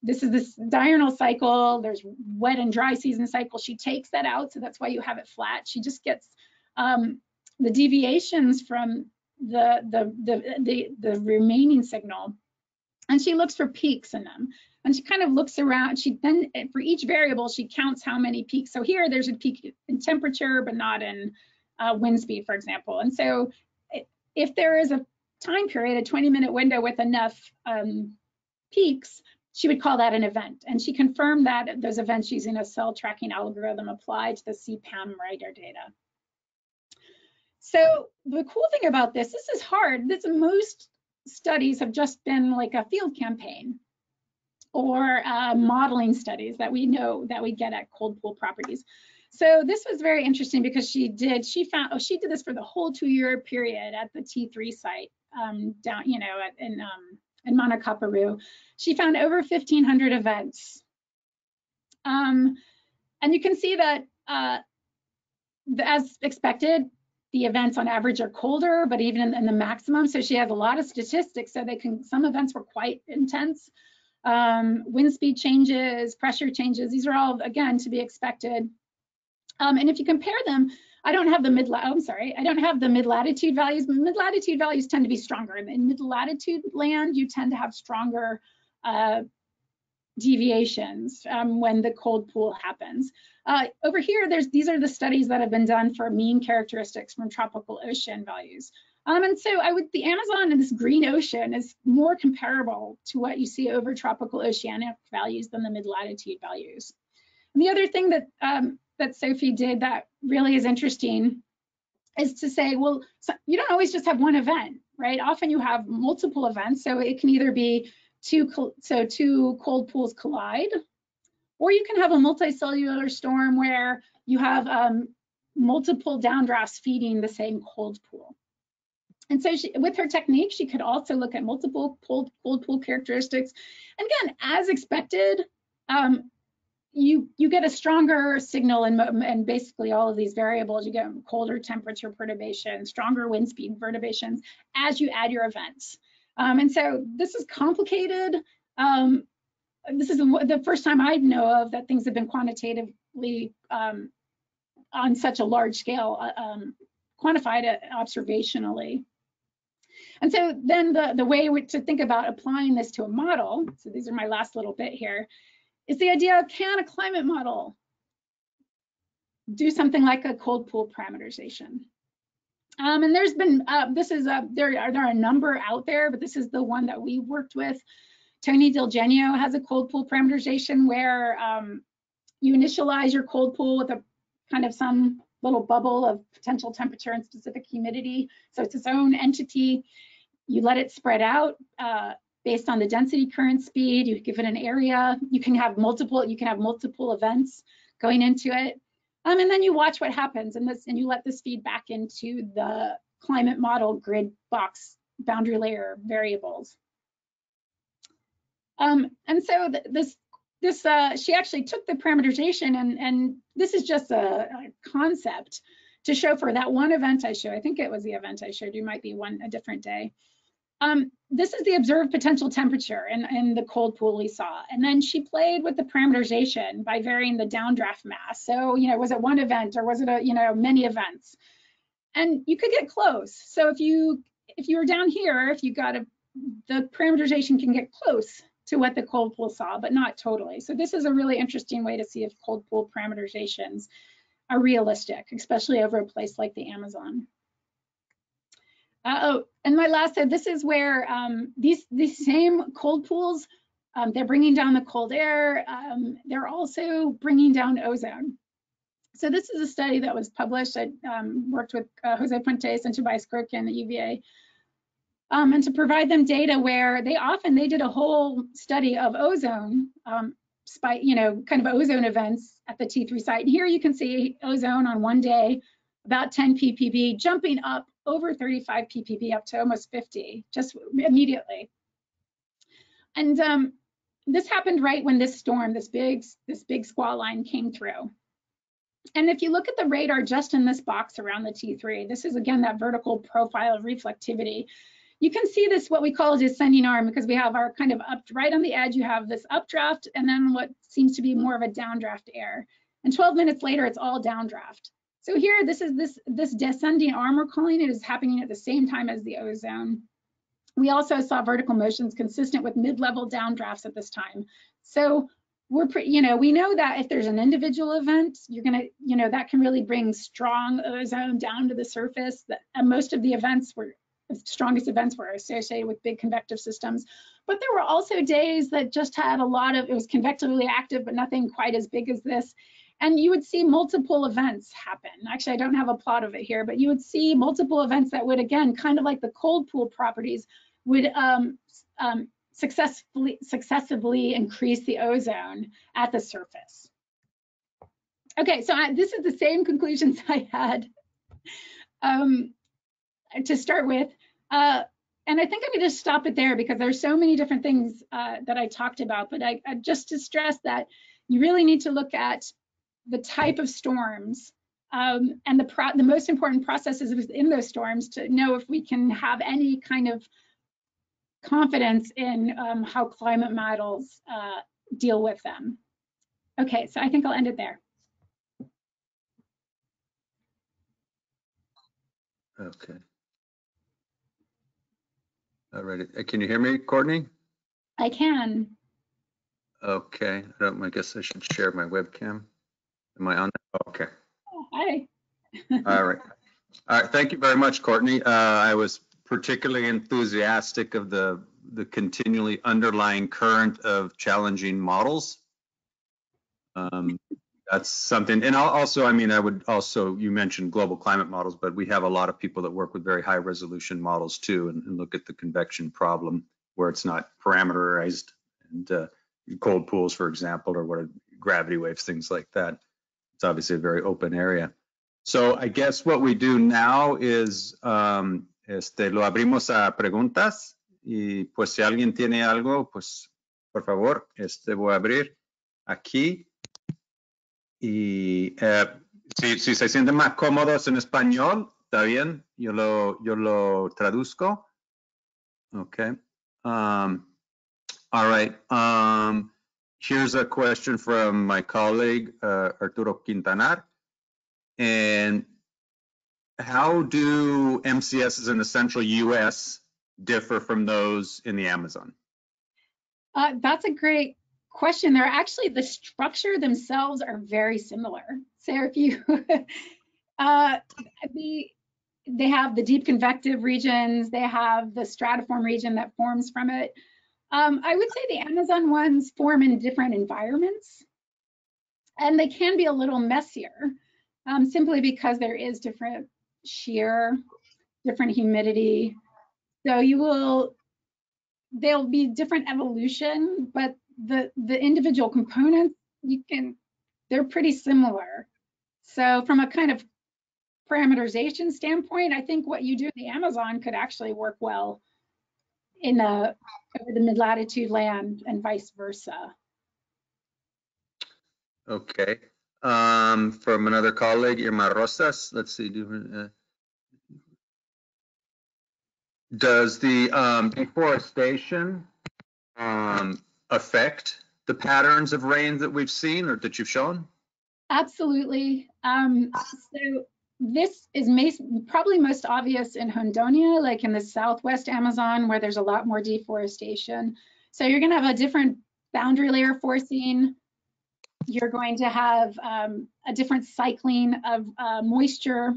this is this diurnal cycle, there's wet and dry season cycle. She takes that out, so that's why you have it flat. She just gets the deviations from the remaining signal, and she looks for peaks in them. And she kind of looks around. She then, for each variable, she counts how many peaks. So here, there's a peak in temperature, but not in wind speed, for example. And so if there is a time period, a 20-minute window with enough peaks, she would call that an event. And she confirmed that those events using a cell tracking algorithm applied to the CPAM radar data. So the cool thing about this is hard. Most studies have just been like a field campaign or modeling studies that we know that we get at cold pool properties. So this was very interesting because she did this for the whole 2-year period at the T3 site down, in Manacaparu. She found over 1,500 events. And you can see that as expected, the events on average are colder, but even in the maximum. So she has a lot of statistics, so some events were quite intense. Wind speed changes, pressure changes, these are all, again, to be expected. And if you compare them, I don't have the mid-latitude values, but mid-latitude values tend to be stronger. In mid-latitude land, you tend to have stronger deviations when the cold pool happens. Over here, these are the studies that have been done for mean characteristics from tropical ocean values. And so the Amazon and this green ocean is more comparable to what you see over tropical oceanic values than the mid-latitude values. And the other thing that Sophie did that really is interesting is to say, well, you don't always just have one event, right? Often you have multiple events. So it can either be two cold pools collide, or you can have a multicellular storm where you have multiple downdrafts feeding the same cold pool. And so with her technique, she could also look at multiple cold pool characteristics. And again, as expected, you get a stronger signal in basically all of these variables. You get colder temperature perturbation, stronger wind speed perturbations as you add your events. And so this is complicated. This is the first time I know of that things have been quantitatively on such a large scale quantified observationally. And so then the way to think about applying this to a model, so these are my last little bit here, is the idea of, can a climate model do something like a cold pool parameterization? And there's been, there are a number out there, but this is the one that we worked with. Tony Dilgenio has a cold pool parameterization where you initialize your cold pool with a kind of some little bubble of potential temperature and specific humidity. So it's its own entity. You let it spread out based on the density current speed. You give it an area. You can have multiple events going into it. And then you watch what happens and you let this feed back into the climate model grid box boundary layer variables. And so she actually took the parameterization and this is just a concept to show for that one event I showed. I think it was the event I showed you, might be a different day. This is the observed potential temperature in the cold pool we saw. And then she played with the parameterization by varying the downdraft mass. So, was it one event or was it many events? And you could get close. So if you were down here, if you got the parameterization can get close to what the cold pool saw, but not totally. So this is a really interesting way to see if cold pool parameterizations are realistic, especially over a place like the Amazon. And my last slide, this is where these same cold pools, they're bringing down the cold air. They're also bringing down ozone. So this is a study that was published. I worked with Jose Puentes and Tobias Kirkin at UVA. And to provide them data where they did a whole study of ozone, kind of ozone events at the T3 site. And here you can see ozone on one day, about 10 ppb, jumping up over 35 ppb up to almost 50, just immediately. And this happened right when this storm, this big squall line came through. And if you look at the radar just in this box around the T3, this is again that vertical profile of reflectivity. You can see this, what we call a descending arm, because we have our kind of up, right on the edge, you have this updraft and then what seems to be more of a downdraft air. And 12 minutes later, it's all downdraft. So here, this is this descending arm, we're calling it, is happening at the same time as the ozone. We also saw vertical motions consistent with mid-level downdrafts at this time. So we're we know that if there's an individual event, you're gonna, that can really bring strong ozone down to the surface. And most of the events the strongest events were associated with big convective systems. But there were also days that just had a lot of, it was convectively active, but nothing quite as big as this. And you would see multiple events happen. Actually, I don't have a plot of it here, but you would see multiple events that would, again, kind of like the cold pool properties, would successively increase the ozone at the surface. Okay, so this is the same conclusions I had to start with. And I think I'm going to stop it there because there's so many different things that I talked about, but I just to stress that you really need to look at the type of storms and the most important processes within those storms to know if we can have any kind of confidence in how climate models deal with them. Okay, so I think I'll end it there. Okay. All right. Can you hear me, Courtney? I can. Okay. I guess I should share my webcam. Am I on? Okay. Oh, hi. All right. All right. Thank you very much, Courtney. I was particularly enthusiastic of the continually underlying current of challenging models. That's something. And I would also, you mentioned global climate models, but we have a lot of people that work with very high resolution models too, and look at the convection problem where it's not parameterized, and cold pools, for example, or what gravity waves, things like that. It's obviously a very open area. So I guess what we do now is lo abrimos a preguntas, y pues si alguien tiene algo, pues por favor, voy a abrir aquí. Y si se sienten más cómodos en español, está bien, yo lo traduzco. Okay. All right. Here's a question from my colleague, Arturo Quintanar. And how do MCSs in the central US differ from those in the Amazon? That's a great question. They're actually, the structure themselves are very similar. So if you, they have the deep convective regions, they have the stratiform region that forms from it. I would say the Amazon ones form in different environments, and they can be a little messier, simply because there is different shear, different humidity. So there'll be different evolution, but the individual components, they're pretty similar. So from a kind of parameterization standpoint, I think what you do in the Amazon could actually work well in over the mid-latitude land and vice versa. Okay. From another colleague, Irma Rosas, let's see. Does the deforestation affect the patterns of rain that we've seen or that you've shown? Absolutely. So this is probably most obvious in Hondonia, like in the Southwest Amazon, where there's a lot more deforestation. So you're going to have a different boundary layer forcing. You're going to have a different cycling of moisture.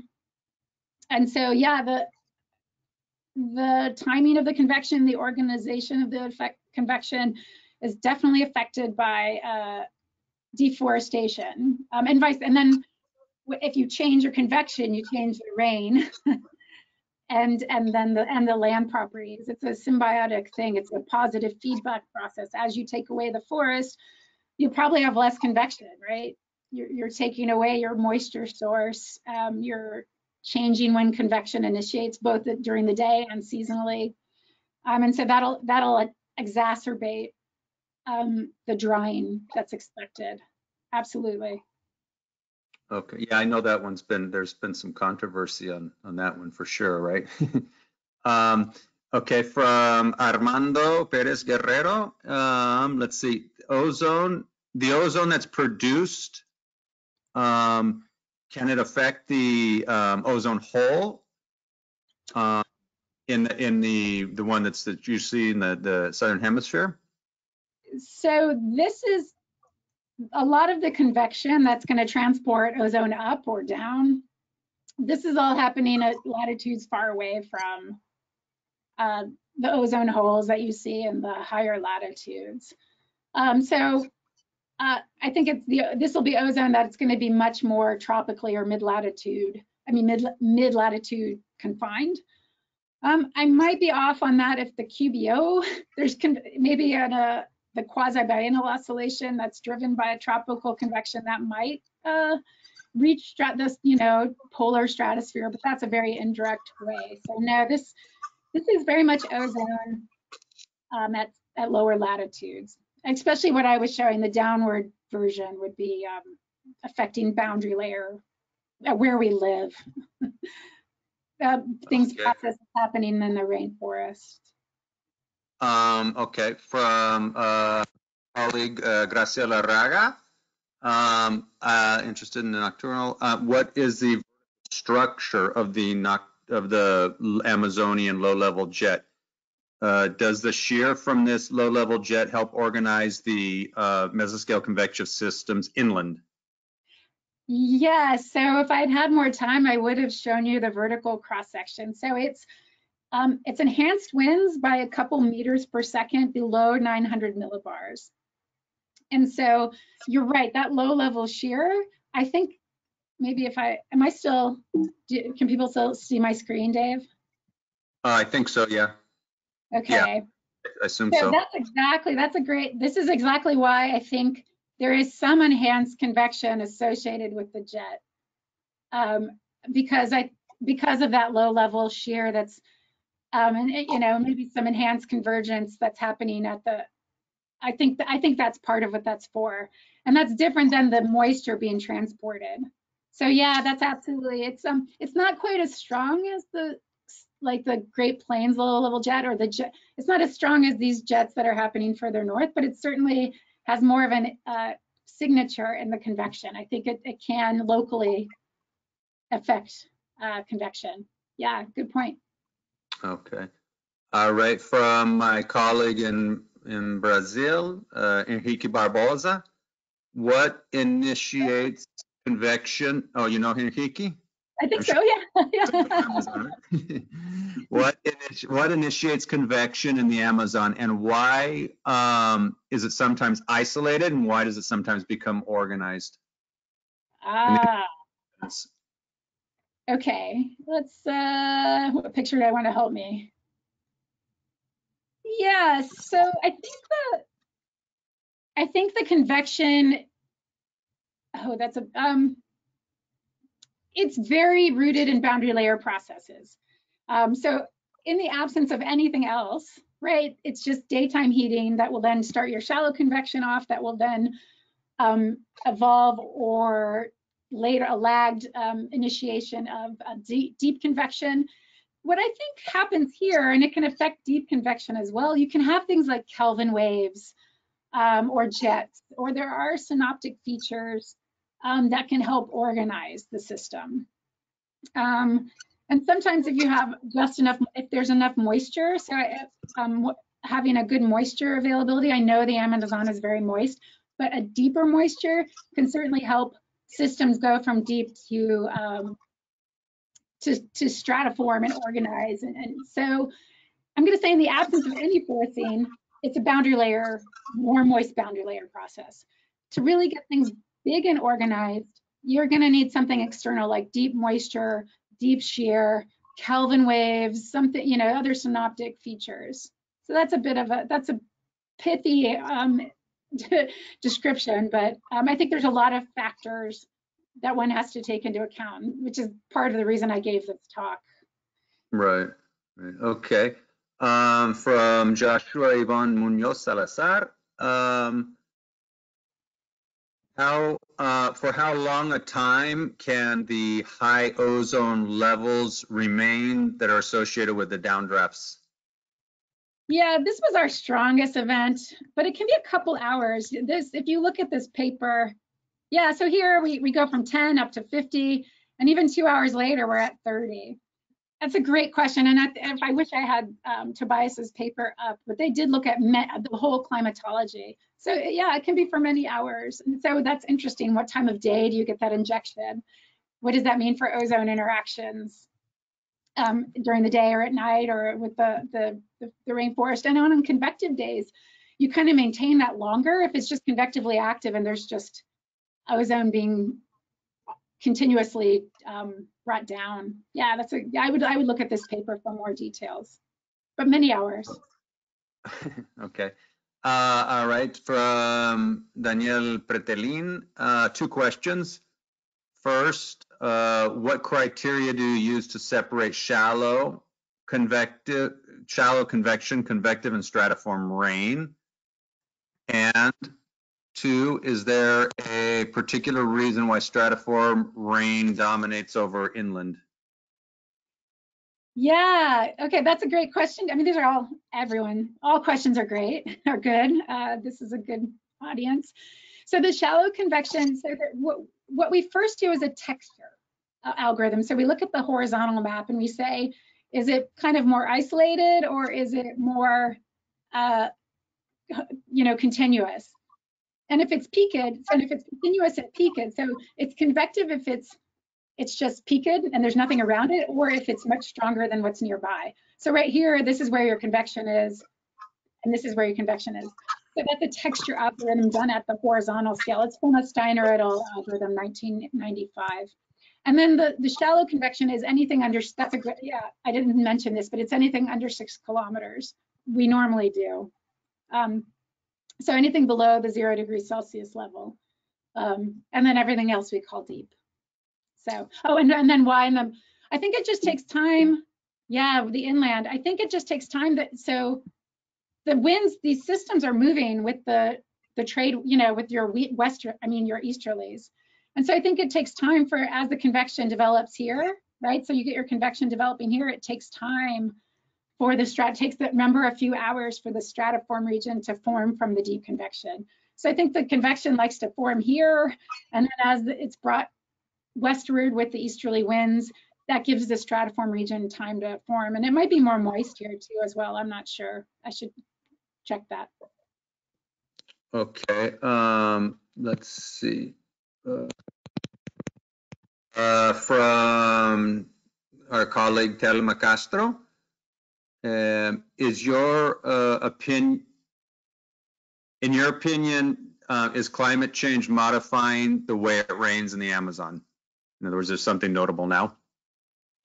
And so, yeah, the timing of the convection, the organization of the convection is definitely affected by deforestation. And then if you change your convection, you change the rain and then the land properties. It's a symbiotic thing. It's a positive feedback process. As you take away the forest, you probably have less convection, right? You're taking away your moisture source. You're changing when convection initiates, both during the day and seasonally. And so that'll exacerbate the drying that's expected. Absolutely. Okay, yeah, I know that there's been some controversy on that one for sure, right? Okay, from Armando Perez Guerrero, let's see, the ozone that's produced, can it affect the ozone hole in the one that you see in the southern hemisphere? So this is a lot of the convection that's going to transport ozone up or down. This is all happening at latitudes far away from the ozone holes that you see in the higher latitudes. I think this will be ozone that's going to be much more tropically or mid-latitude confined. I might be off on that if the QBO, there's maybe the quasi-biennial oscillation that's driven by a tropical convection that might reach this, polar stratosphere, but that's a very indirect way. So no, this is very much ozone at lower latitudes. Especially what I was showing, the downward version would be affecting boundary layer where we live. Process happening in the rainforest. Okay, from colleague Graciela Raga, interested in the nocturnal. What is the structure of the Amazonian low-level jet? Does the shear from this low-level jet help organize the mesoscale convective systems inland? Yes, so if I'd had more time, I would have shown you the vertical cross-section. So it's enhanced winds by a couple meters per second below 900 millibars. And so you're right, that low-level shear, I think maybe can people still see my screen, Dave? I think so, yeah. Okay. Yeah, I assume so. This is exactly why I think there is some enhanced convection associated with the jet. Because of that low level shear that's, and maybe some enhanced convergence that's happening at I think that's part of what that's for. And that's different than the moisture being transported. So yeah, that's absolutely, it's not quite as strong as the Great Plains low level jet or the jet. It's not as strong as these jets that are happening further north, but it certainly has more of an signature in the convection. I think it can locally affect convection. Yeah, good point. Okay. All right, from my colleague in Brazil, Henrique Barbosa, what initiates convection? Oh, you know Henrique? I think so, yeah. What initiates convection in the Amazon, and why is it sometimes isolated, and why does it sometimes become organized? Okay, let's, what picture do I want to help me? Yeah, so I think the convection, it's very rooted in boundary layer processes. So in the absence of anything else, right, it's just daytime heating that will then start your shallow convection off, that will then evolve, or later a lagged initiation of a deep convection. what I think happens here, and it can affect deep convection as well, you can have things like Kelvin waves or jets, or there are synoptic features that can help organize the system. And sometimes if you have just enough, if there's enough moisture, so having a good moisture availability, I know the Amazon is very moist, but a deeper moisture can certainly help systems go from deep to stratiform and organize. And so I'm going to say in the absence of any forcing, it's a boundary layer, more moist boundary layer process. To really get things big and organized, you're going to need something external like deep moisture, deep shear, Kelvin waves, something, you know, other synoptic features. So that's a bit of that's a pithy description, but I think there's a lot of factors that one has to take into account, which is part of the reason I gave this talk. Right. Okay. From Joshua Ivan Munoz Salazar, for how long a time can the high ozone levels remain that are associated with the downdrafts? Yeah, this was our strongest event, but it can be a couple hours. This, if you look at this paper, yeah, so here we go from 10 up to 50, and even 2 hours later, we're at 30. That's a great question, and I wish I had Tobias's paper up, but they did look at the whole climatology. So yeah, it can be for many hours, and so that's interesting. What time of day do you get that injection? What does that mean for ozone interactions during the day or at night or with the rainforest? And on convective days, you kind of maintain that longer if it's just convectively active and there's just ozone being continuously brought down. Yeah, I would look at this paper for more details, but many hours. Okay. All right, from Daniel Pretelin, 2 questions. First, what criteria do you use to separate shallow convection, convective, and stratiform rain? And 2, is there a particular reason why stratiform rain dominates over inland? Yeah, okay, that's a great question. I mean, these are all questions are great, are good. This is a good audience. So the shallow convection, so that what we first do is a texture algorithm. So we look at the horizontal map and we say, is it kind of more isolated or is it more, continuous? And if it's peaked, and if it's continuous and peaked, so it's convective if it's just peaked and there's nothing around it, or if it's much stronger than what's nearby. So right here, this is where your convection is, and this is where your convection is. So that's a texture algorithm done at the horizontal scale. It's from a Steiner et al. Algorithm, 1995. And then the shallow convection is anything under, that's a great, yeah, I didn't mention this, but it's anything under 6 kilometers. We normally do. So anything below the 0 degrees Celsius level. And then everything else we call deep. So, oh, and then why? And I think it just takes time. Yeah, the inland. I think it just takes time so the winds, these systems are moving with the trade, with your your easterlies. And so I think it takes time as the convection develops here, right? So you get your convection developing here, it takes time for remember, a few hours for the stratiform region to form from the deep convection. So I think the convection likes to form here, and then as it's brought westward with the easterly winds, that gives the stratiform region time to form. And it might be more moist here too as well. I'm not sure. I should check that. Okay, let's see. From our colleague Telma Castro, is your opinion, in your opinion, is climate change modifying the way it rains in the Amazon? In other words, there's something notable now?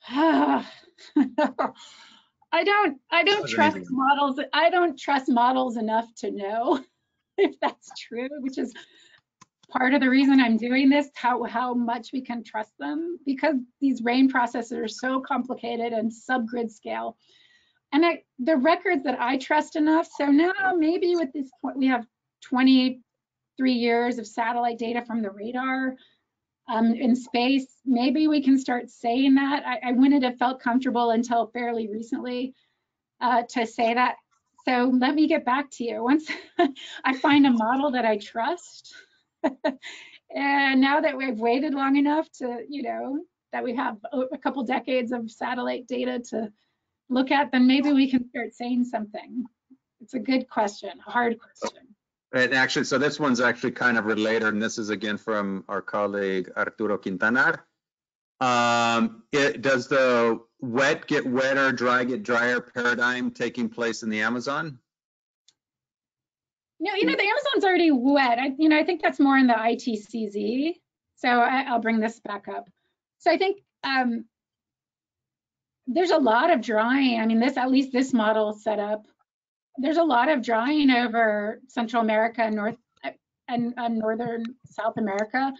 I don't trust models. I don't trust models enough to know if that's true, which is part of the reason I'm doing this, how much we can trust them, because these rain processes are so complicated and subgrid scale. And the records that I trust enough, so now maybe with this point, we have 23 years of satellite data from the radar. in space. Maybe we can start saying that. I wouldn't have felt comfortable until fairly recently to say that. So let me get back to you once I find a model that I trust. And now that we've waited long enough to, you know, that we have a couple decades of satellite data to look at, then maybe we can start saying something. It's a good question, a hard question. And actually, so this one's actually kind of related, and this is again from our colleague Arturo Quintanar. Does the wet get wetter, dry get drier paradigm taking place in the Amazon? No, you know, the Amazon's already wet. I think that's more in the ITCZ. So I'll bring this back up. So I think there's a lot of drying. I mean, at least this model set up, there's a lot of drying over Central America and northern South America.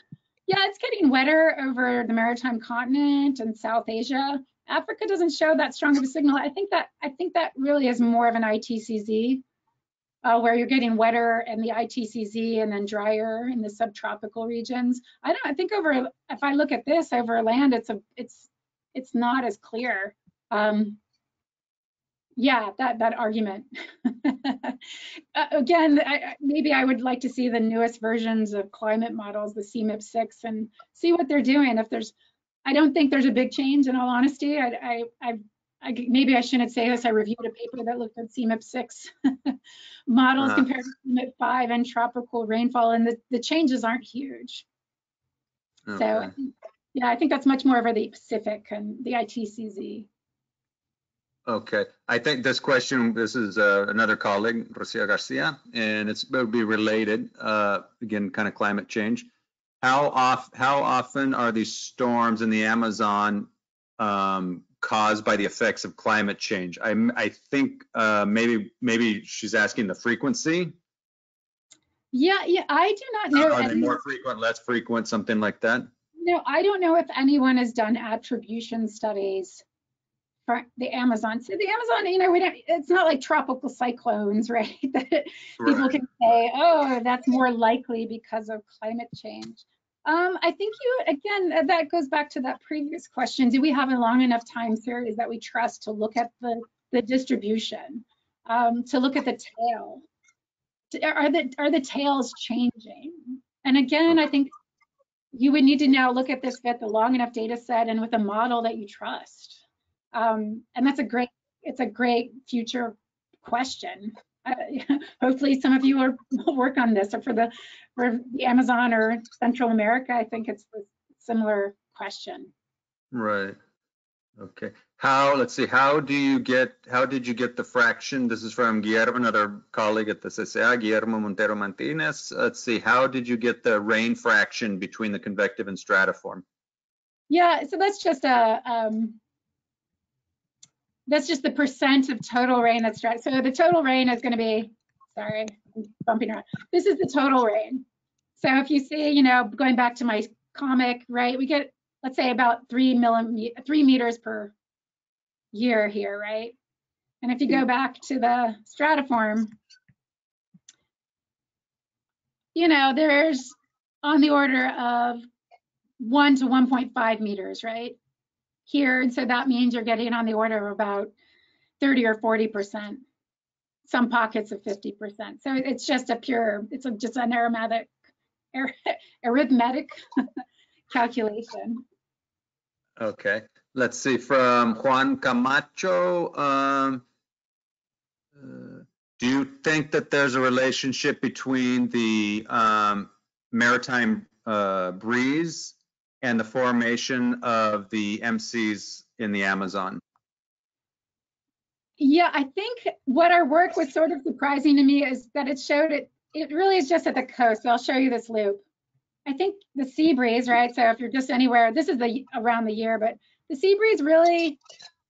Yeah, it's getting wetter over the maritime continent and South Asia. Africa doesn't show that strong of a signal. I think that really is more of an ITCZ, where you're getting wetter in the ITCZ and then drier in the subtropical regions. I think if I look at this over land, it's not as clear. Yeah, that argument. Again, maybe I would like to see the newest versions of climate models, the CMIP6, and see what they're doing. I don't think there's a big change, in all honesty. Maybe I shouldn't say this. I reviewed a paper that looked at CMIP6 models compared to CMIP5 and tropical rainfall, and the changes aren't huge. Okay. So, yeah, I think that's much more over the Pacific and the ITCZ. Okay, I think this is another colleague, Rocio Garcia, and it would be related, again, kind of climate change. How often are these storms in the Amazon caused by the effects of climate change? I think maybe she's asking the frequency. Yeah, I do not know. Are they more frequent, less frequent, something like that? No, I don't know if anyone has done attribution studies for the Amazon. So the Amazon, you know, it's not like tropical cyclones, right? That people can say, oh, that's more likely because of climate change. I think again, that goes back to that previous question. Do we have a long enough time series that we trust to look at the distribution, to look at the tail? Are the tails changing? And again, I think you would need to now look at this with a long enough data set and with a model that you trust. And it's a great future question. Hopefully some of you will work on this, or for the Amazon or Central America, I think it's a similar question. Right. Okay. Let's see, how did you get the fraction? This is from Guillermo, another colleague at the CCA, Guillermo Montero Martinez. Let's see, how did you get the rain fraction between the convective and stratiform? Yeah, so that's just the percent of total rain that's dry. So the total rain is going to be, sorry, I'm bumping around. This is the total rain. So if you see, you know, going back to my comic, right, we get, let's say, about 3 meters per year here, right? And if you go back to the stratiform, you know, there's on the order of 1 to 1.5 meters, right? Here, and so that means you're getting on the order of about 30 or 40%, some pockets of 50%. So it's just just an arithmetic calculation. Okay, let's see, from Juan Camacho, do you think that there's a relationship between the maritime breeze and the formation of the MCs in the Amazon? Yeah, I think what our work was sort of surprising to me is that it showed it really is just at the coast. So I'll show you this loop. I think the sea breeze, right? So if you're just anywhere, this is around the year, but the sea breeze really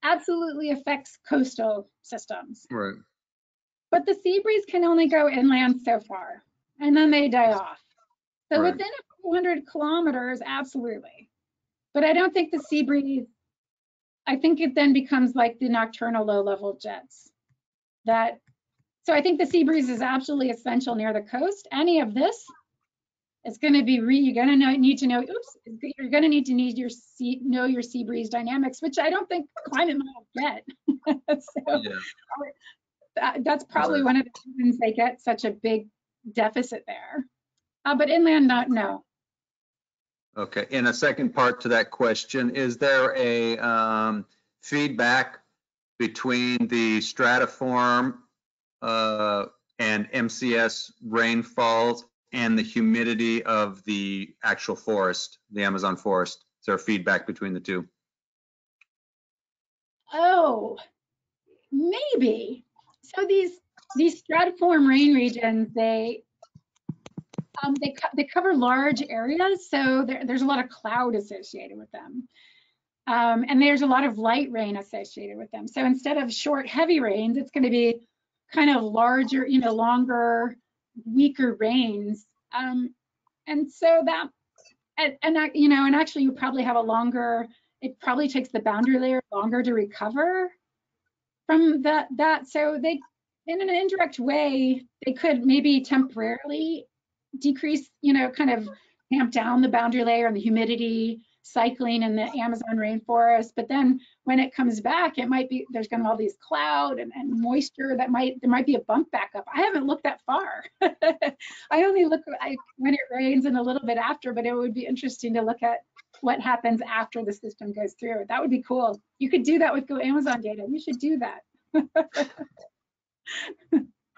absolutely affects coastal systems. Right. But the sea breeze can only go inland so far, and then they die off. So within a few hundred kilometers, absolutely. But I don't think the sea breeze, I think it then becomes like the nocturnal low-level jets. So I think the sea breeze is absolutely essential near the coast. Any of this It's going to be you're going to need to know. Oops, you're going to need your sea breeze dynamics, which I don't think climate models get. So that's probably one of the reasons they get such a big deficit there. But inland, no. Okay, and a second part to that question, is there a feedback between the stratiform and MCS rainfalls and the humidity of the actual forest, the Amazon forest? Is there feedback between the two? Oh, maybe. So these stratiform rain regions, they cover large areas, so there's a lot of cloud associated with them. And there's a lot of light rain associated with them. So instead of short, heavy rains, it's going to be kind of larger, longer, weaker rains. And so that, and actually you probably have it probably takes the boundary layer longer to recover from that. So they, in an indirect way, they could maybe temporarily decrease, kind of tamp down the boundary layer and the humidity cycling in the Amazon rainforest. But then when it comes back, there's going to be all these cloud and moisture there might be a bump back up. I haven't looked that far. I only look when it rains and a little bit after, but it would be interesting to look at what happens after the system goes through. That would be cool. You could do that with Go Amazon data. You should do that.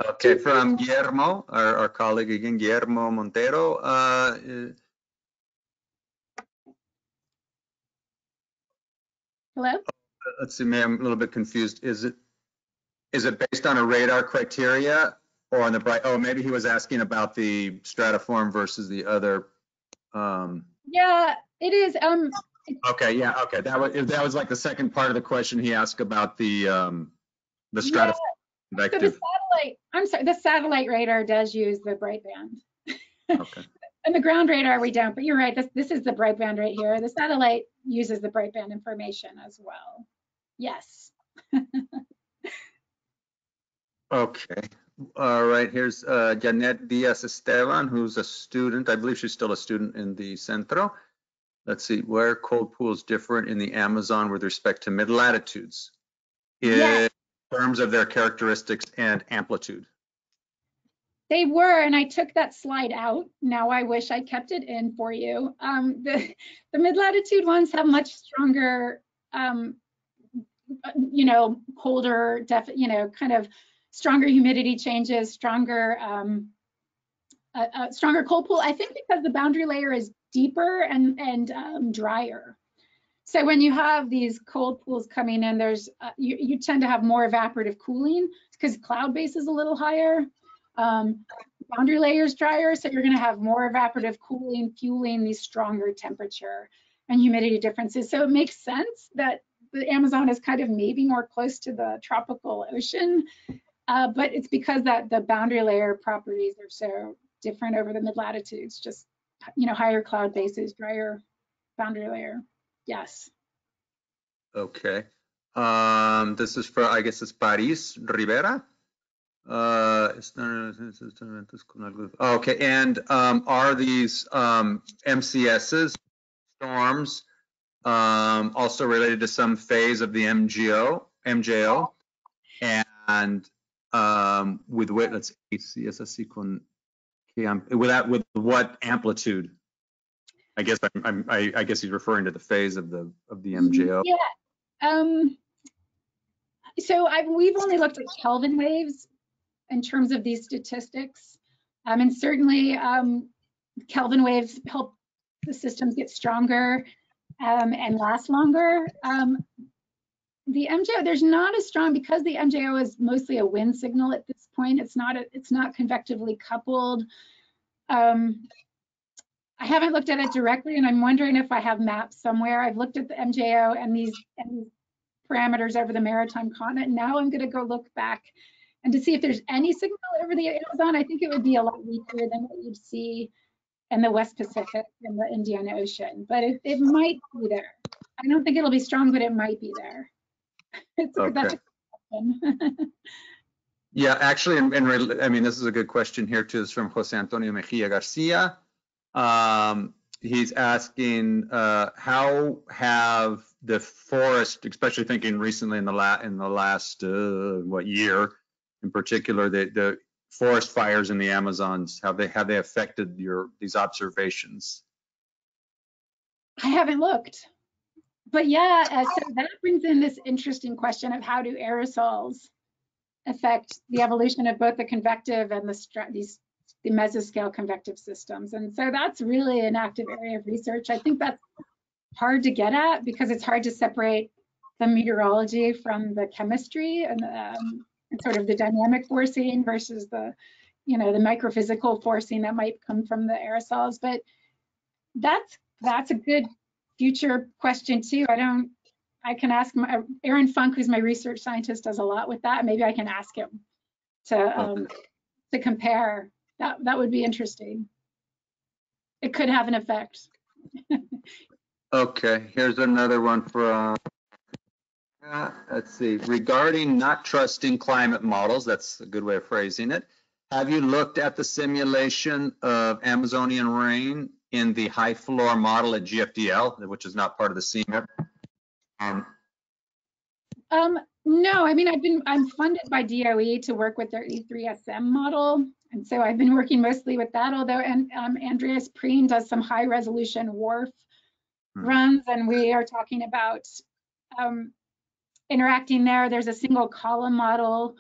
Okay, from Guillermo, our colleague again, Guillermo Montero. Hello? Let's see, I'm a little bit confused. Is it based on a radar criteria or on the bright? Oh, maybe he was asking about the stratiform versus the other. Yeah, it is. Okay, yeah, okay. That was like the second part of the question he asked about the stratiform. So the satellite radar does use the bright band. Okay. And the ground radar we don't, but you're right. This is the bright band right here. The satellite uses the bright band information as well. Yes. Okay. All right. Here's Janet Diaz Esteban, who's a student. I believe she's still a student in the Centro. Let's see, where cold pools different in the Amazon with respect to mid-latitudes in terms of their characteristics and amplitude. They were, and I took that slide out. Now I wish I kept it in for you. The mid-latitude ones have much stronger, colder, kind of stronger humidity changes, stronger cold pool. I think because the boundary layer is deeper and drier. So when you have these cold pools coming in, there's you tend to have more evaporative cooling because cloud base is a little higher. Boundary layer is drier, so you're going to have more evaporative cooling, fueling these stronger temperature and humidity differences. So it makes sense that the Amazon is kind of maybe more close to the tropical ocean, but it's because that the boundary layer properties are so different over the mid-latitudes, just, higher cloud bases, drier boundary layer. Yes. Okay. This is for, I guess it's Paris Rivera. Okay, and are these MCSs, storms, also related to some phase of the MJO? And with what, let's see, with what amplitude? I guess I guess he's referring to the phase of the MJO. Yeah. So we've only looked at Kelvin waves in terms of these statistics, and certainly Kelvin waves help the systems get stronger and last longer. The MJO, there's not as strong because the MJO is mostly a wind signal at this point. It's not convectively coupled. I haven't looked at it directly, and I'm wondering if I have maps somewhere. I've looked at the MJO and these parameters over the maritime continent. Now I'm going to go look back and to see if there's any signal over the Amazon. I think it would be a lot weaker than what you'd see in the West Pacific and the Indian Ocean, but it might be there. I don't think it'll be strong, but it might be there. That's a good question. Yeah, actually, I mean, this is a good question here too. It's from Jose Antonio Mejia Garcia. He's asking how have the forest, especially thinking recently in the last what year in particular, the forest fires in the Amazons, have they affected these observations? I haven't looked, but yeah, so that brings in this interesting question of how do aerosols affect the evolution of both the convective and the mesoscale convective systems. And so that's really an active area of research. I think that's hard to get at because it's hard to separate the meteorology from the chemistry and sort of the dynamic forcing versus the, the microphysical forcing that might come from the aerosols. But that's a good future question too. I can ask Aaron Funk, who's my research scientist, does a lot with that. Maybe I can ask him to compare. That would be interesting. It could have an effect. Okay, here's another one from, let's see, regarding not trusting climate models, that's a good way of phrasing it. Have you looked at the simulation of Amazonian rain in the high floor model at GFDL, which is not part of the CMIP? No, I mean, I'm funded by DOE to work with their E3SM model. And so I've been working mostly with that, although Andreas Preen does some high resolution WRF runs, and we are talking about interacting there. There's a single column model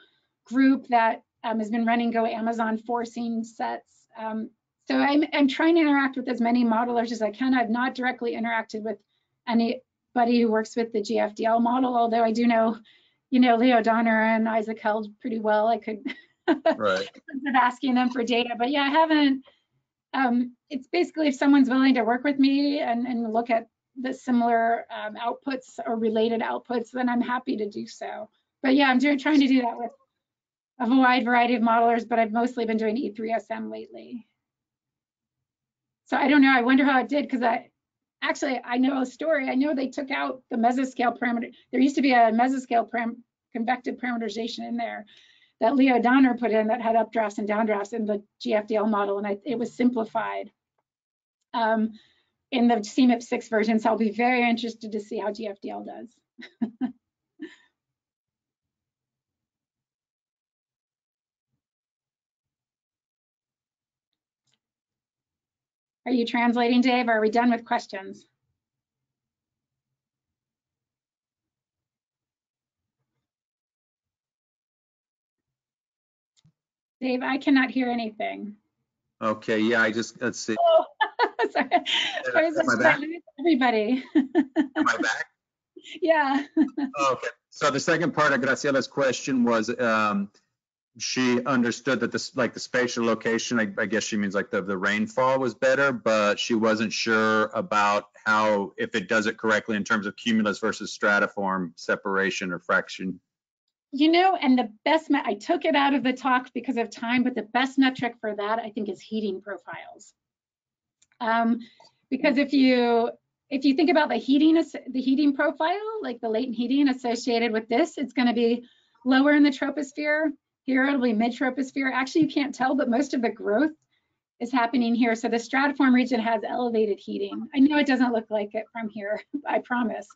group that has been running Go Amazon forcing sets. So I'm trying to interact with as many modelers as I can. I've not directly interacted with anybody who works with the GFDL model, although I do know, Leo Donner and Isaac Held pretty well. I could right. of asking them for data, but yeah, I haven't. It's basically if someone's willing to work with me and look at the similar outputs or related outputs, then I'm happy to do so. But yeah, I'm trying to do that with a wide variety of modelers, but I've mostly been doing E3SM lately. So I don't know. I wonder how it did, because I know a story. I know they took out the mesoscale parameter. There used to be a mesoscale convective parameterization in there that Leo Donner put in that had updrafts and downdrafts in the GFDL model, and it was simplified in the CMIP 6 version. So I'll be very interested to see how GFDL does. Are you translating, Dave? Or are we done with questions? Dave, I cannot hear anything. Okay, yeah, let's see. Oh, sorry. Everybody. Am I back? Yeah. Okay. So the second part of Graciela's question was she understood that the spatial location, I guess she means like the rainfall was better, but she wasn't sure about if it does it correctly in terms of cumulus versus stratiform separation or fraction. And the best, I took it out of the talk because of time, but the best metric for that, I think, is heating profiles. Because if you think about the heating profile, like the latent heating associated with this, it's going to be lower in the troposphere. Here it'll be mid-troposphere. Actually, you can't tell, but most of the growth is happening here. So the stratiform region has elevated heating. I know it doesn't look like it from here, I promise.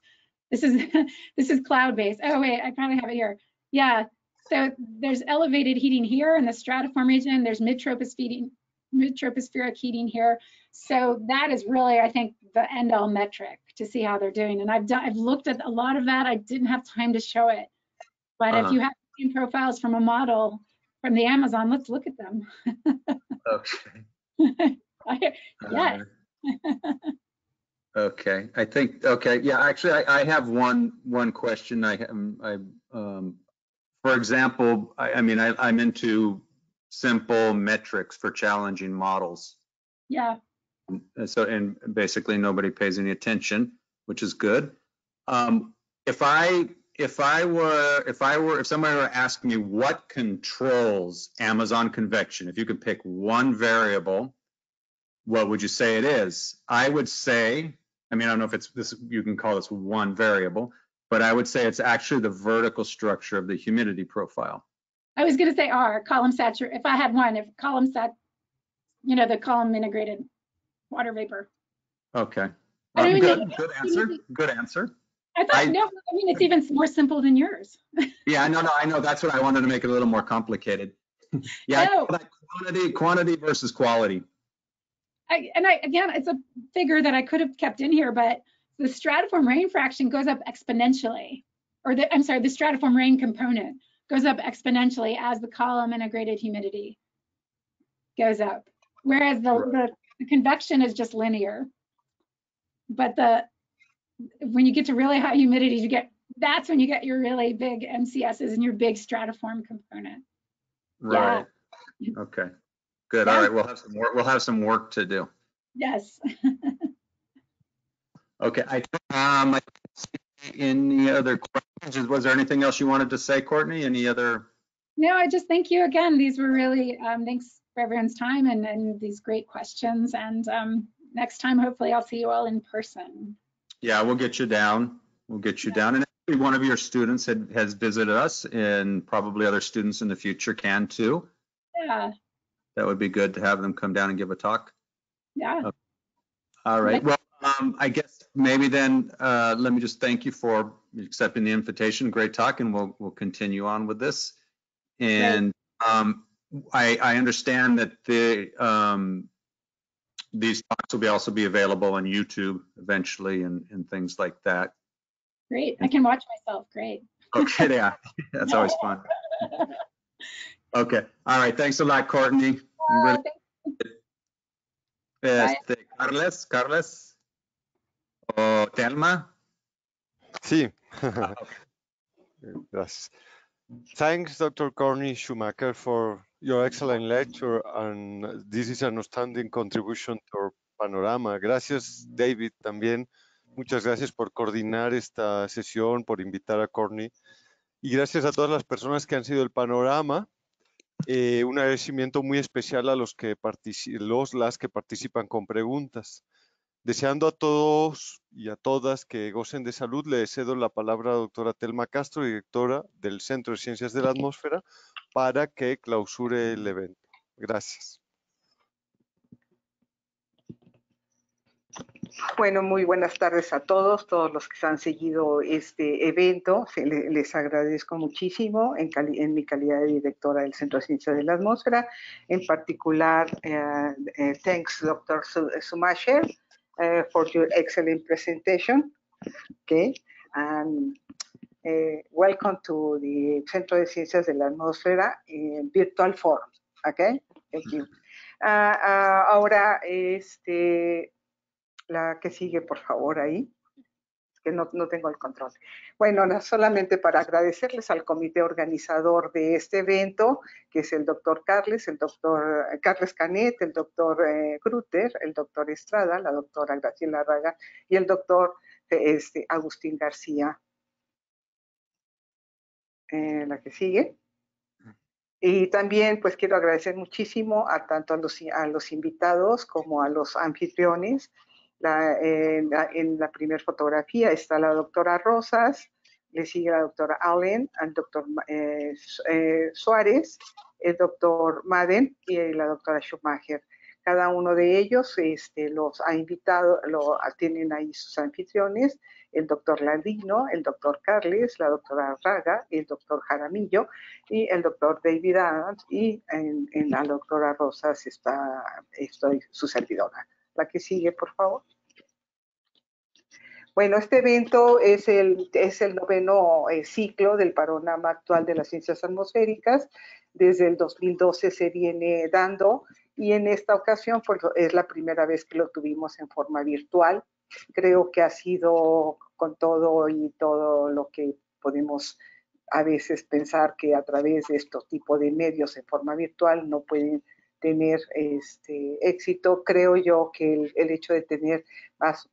This is cloud-based. Oh wait, I probably have it here. Yeah, so there's elevated heating here in the stratiform region. There's mid-tropospheric heating here. So that is really, I think, the end-all metric to see how they're doing. And I've looked at a lot of that. I didn't have time to show it, but if you have heating profiles from a model from the Amazon, let's look at them. Okay. Yeah. Okay, I think, okay, yeah, actually, I have one question. For example, I'm into simple metrics for challenging models. Yeah. So, and basically nobody pays any attention, which is good. If somebody were to ask me what controls Amazon convection, if you could pick one variable, what would you say it is? I would say, I don't know if it's this, you can call this one variable, but I would say it's actually the vertical structure of the humidity profile. I was going to say R, column saturation. If I had one, if column the column integrated water vapor. Okay. I don't even know. Good answer. Good answer. I thought, no, I mean, it's even more simple than yours. Yeah, I know. That's what I wanted to make it a little more complicated. Yeah, No. I that quantity versus quality. Again, it's a figure that I could have kept in here, but the stratiform rain fraction goes up exponentially, or the stratiform rain component goes up exponentially as the column integrated humidity goes up. Whereas the convection is just linear. But when you get to really high humidities, that's when you get your really big MCSs and your big stratiform component. Right. Yeah. Okay. Good. Yeah. All right. We'll have some work. We'll have some work to do. Yes. Okay. Any other questions? Was there anything else you wanted to say, Courtney? Any other? No, I just thank you again. These were really, thanks for everyone's time and these great questions. And next time, hopefully I'll see you all in person. Yeah, we'll get you down. We'll get you down. And actually one of your students has visited us, and probably other students in the future can too. Yeah. That would be good to have them come down and give a talk. Yeah. Okay. All right. Well, I guess maybe then let me just thank you for accepting the invitation. Great talk, and we'll continue on with this. And I understand that these talks will also be available on YouTube eventually and things like that. Great. I can watch myself. Great. Okay. Yeah. That's always fun. Okay. All right. Thanks a lot, Courtney. Carles o Telma. Sí. Yes. Thanks, Dr. Courtney Schumacher, for your excellent lecture, and this is an outstanding contribution to our Panorama. Gracias, David, también. Muchas gracias por coordinar esta sesión, por invitar a Courtney. Y gracias a todas las personas que han sido el Panorama. Un agradecimiento muy especial a las que participan con preguntas. Deseando a todos y a todas que gocen de salud, le cedo la palabra a la doctora Telma Castro, directora del Centro de Ciencias de la Atmósfera, para que clausure el evento. Gracias. Bueno, muy buenas tardes a todos los que han seguido este evento. Les agradezco muchísimo en mi calidad de directora del Centro de Ciencias de la Atmósfera. En particular, thanks, Dr. Schumacher, for your excellent presentation. Okay, and welcome to the Centro de Ciencias de la Atmósfera in virtual form. Okay, thank you. Ahora, la que sigue, por favor, ahí, que no tengo el control. Bueno, solamente para agradecerles al comité organizador de este evento, que es el doctor Carles, el doctor Carles Canet, el doctor Grutter, el doctor Estrada, la doctora Graciela Raga y el doctor Agustín García. La que sigue. Y también pues quiero agradecer muchísimo tanto a los invitados como a los anfitriones. En la primera fotografía está la doctora Rosas, le sigue la doctora Allen, el doctor Suárez, el doctor Madden y la doctora Schumacher. Cada uno de ellos los ha invitado, tienen ahí sus anfitriones, el doctor Ladino, el doctor Carles, la doctora Raga, el doctor Jaramillo y el doctor David Adams, y en la doctora Rosas estoy su servidora. La que sigue, por favor. Bueno, este evento es el 9º ciclo del panorama actual de las ciencias atmosféricas. Desde el 2012 se viene dando y en esta ocasión pues, es la primera vez que lo tuvimos en forma virtual. Creo que ha sido con todo y todo lo que podemos a veces pensar que a través de estos tipos de medios en forma virtual no pueden tener éxito. Creo yo que el hecho de tener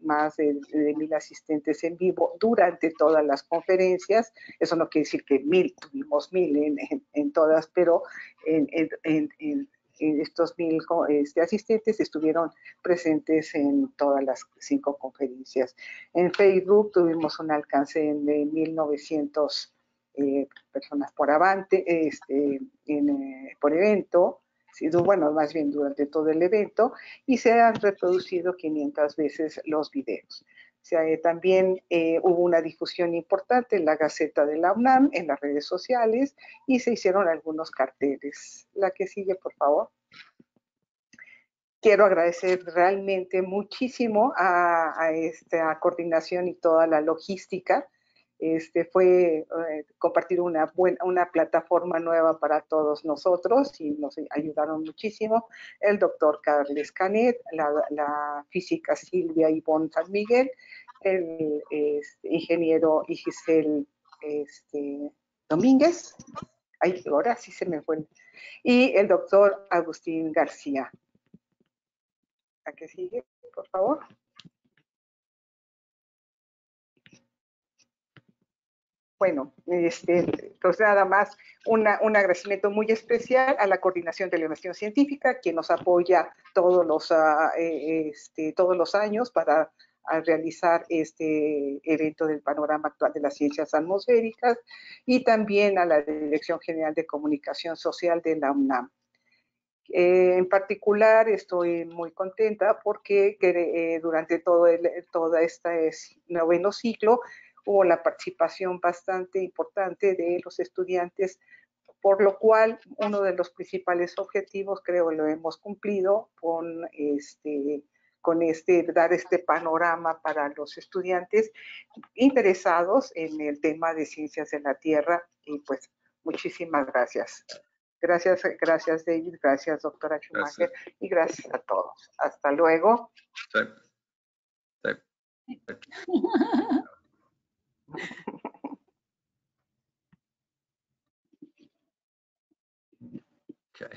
más de 1000 asistentes en vivo durante todas las conferencias, eso no quiere decir que tuvimos 1000 en todas, pero en estos 1000 asistentes estuvieron presentes en todas las 5 conferencias. En Facebook tuvimos un alcance de 1900 personas por por evento. bueno, más bien durante todo el evento, y se han reproducido 500 veces los videos. O sea, también hubo una difusión importante en la Gaceta de la UNAM, en las redes sociales, y se hicieron algunos carteles. La que sigue, por favor. Quiero agradecer realmente muchísimo a esta coordinación y toda la logística. Fue compartir una plataforma nueva para todos nosotros y nos ayudaron muchísimo. El doctor Carles Canet, la física Silvia Ivonne San Miguel, el ingeniero Giselle Domínguez, ahora sí se me fue, y el doctor Agustín García. ¿A qué sigue, por favor? Bueno, pues nada más un agradecimiento muy especial a la Coordinación de la Investigación Científica, quien nos apoya todos los años para realizar este evento del panorama actual de las ciencias atmosféricas, y también a la Dirección General de Comunicación Social de la UNAM. En particular, estoy muy contenta porque durante todo este noveno ciclo hubo la participación bastante importante de los estudiantes, por lo cual uno de los principales objetivos, creo, lo hemos cumplido con dar este panorama para los estudiantes interesados en el tema de ciencias de la Tierra. Y pues muchísimas gracias. Gracias David, gracias doctora Schumacher, y gracias a todos. Hasta luego. Okay.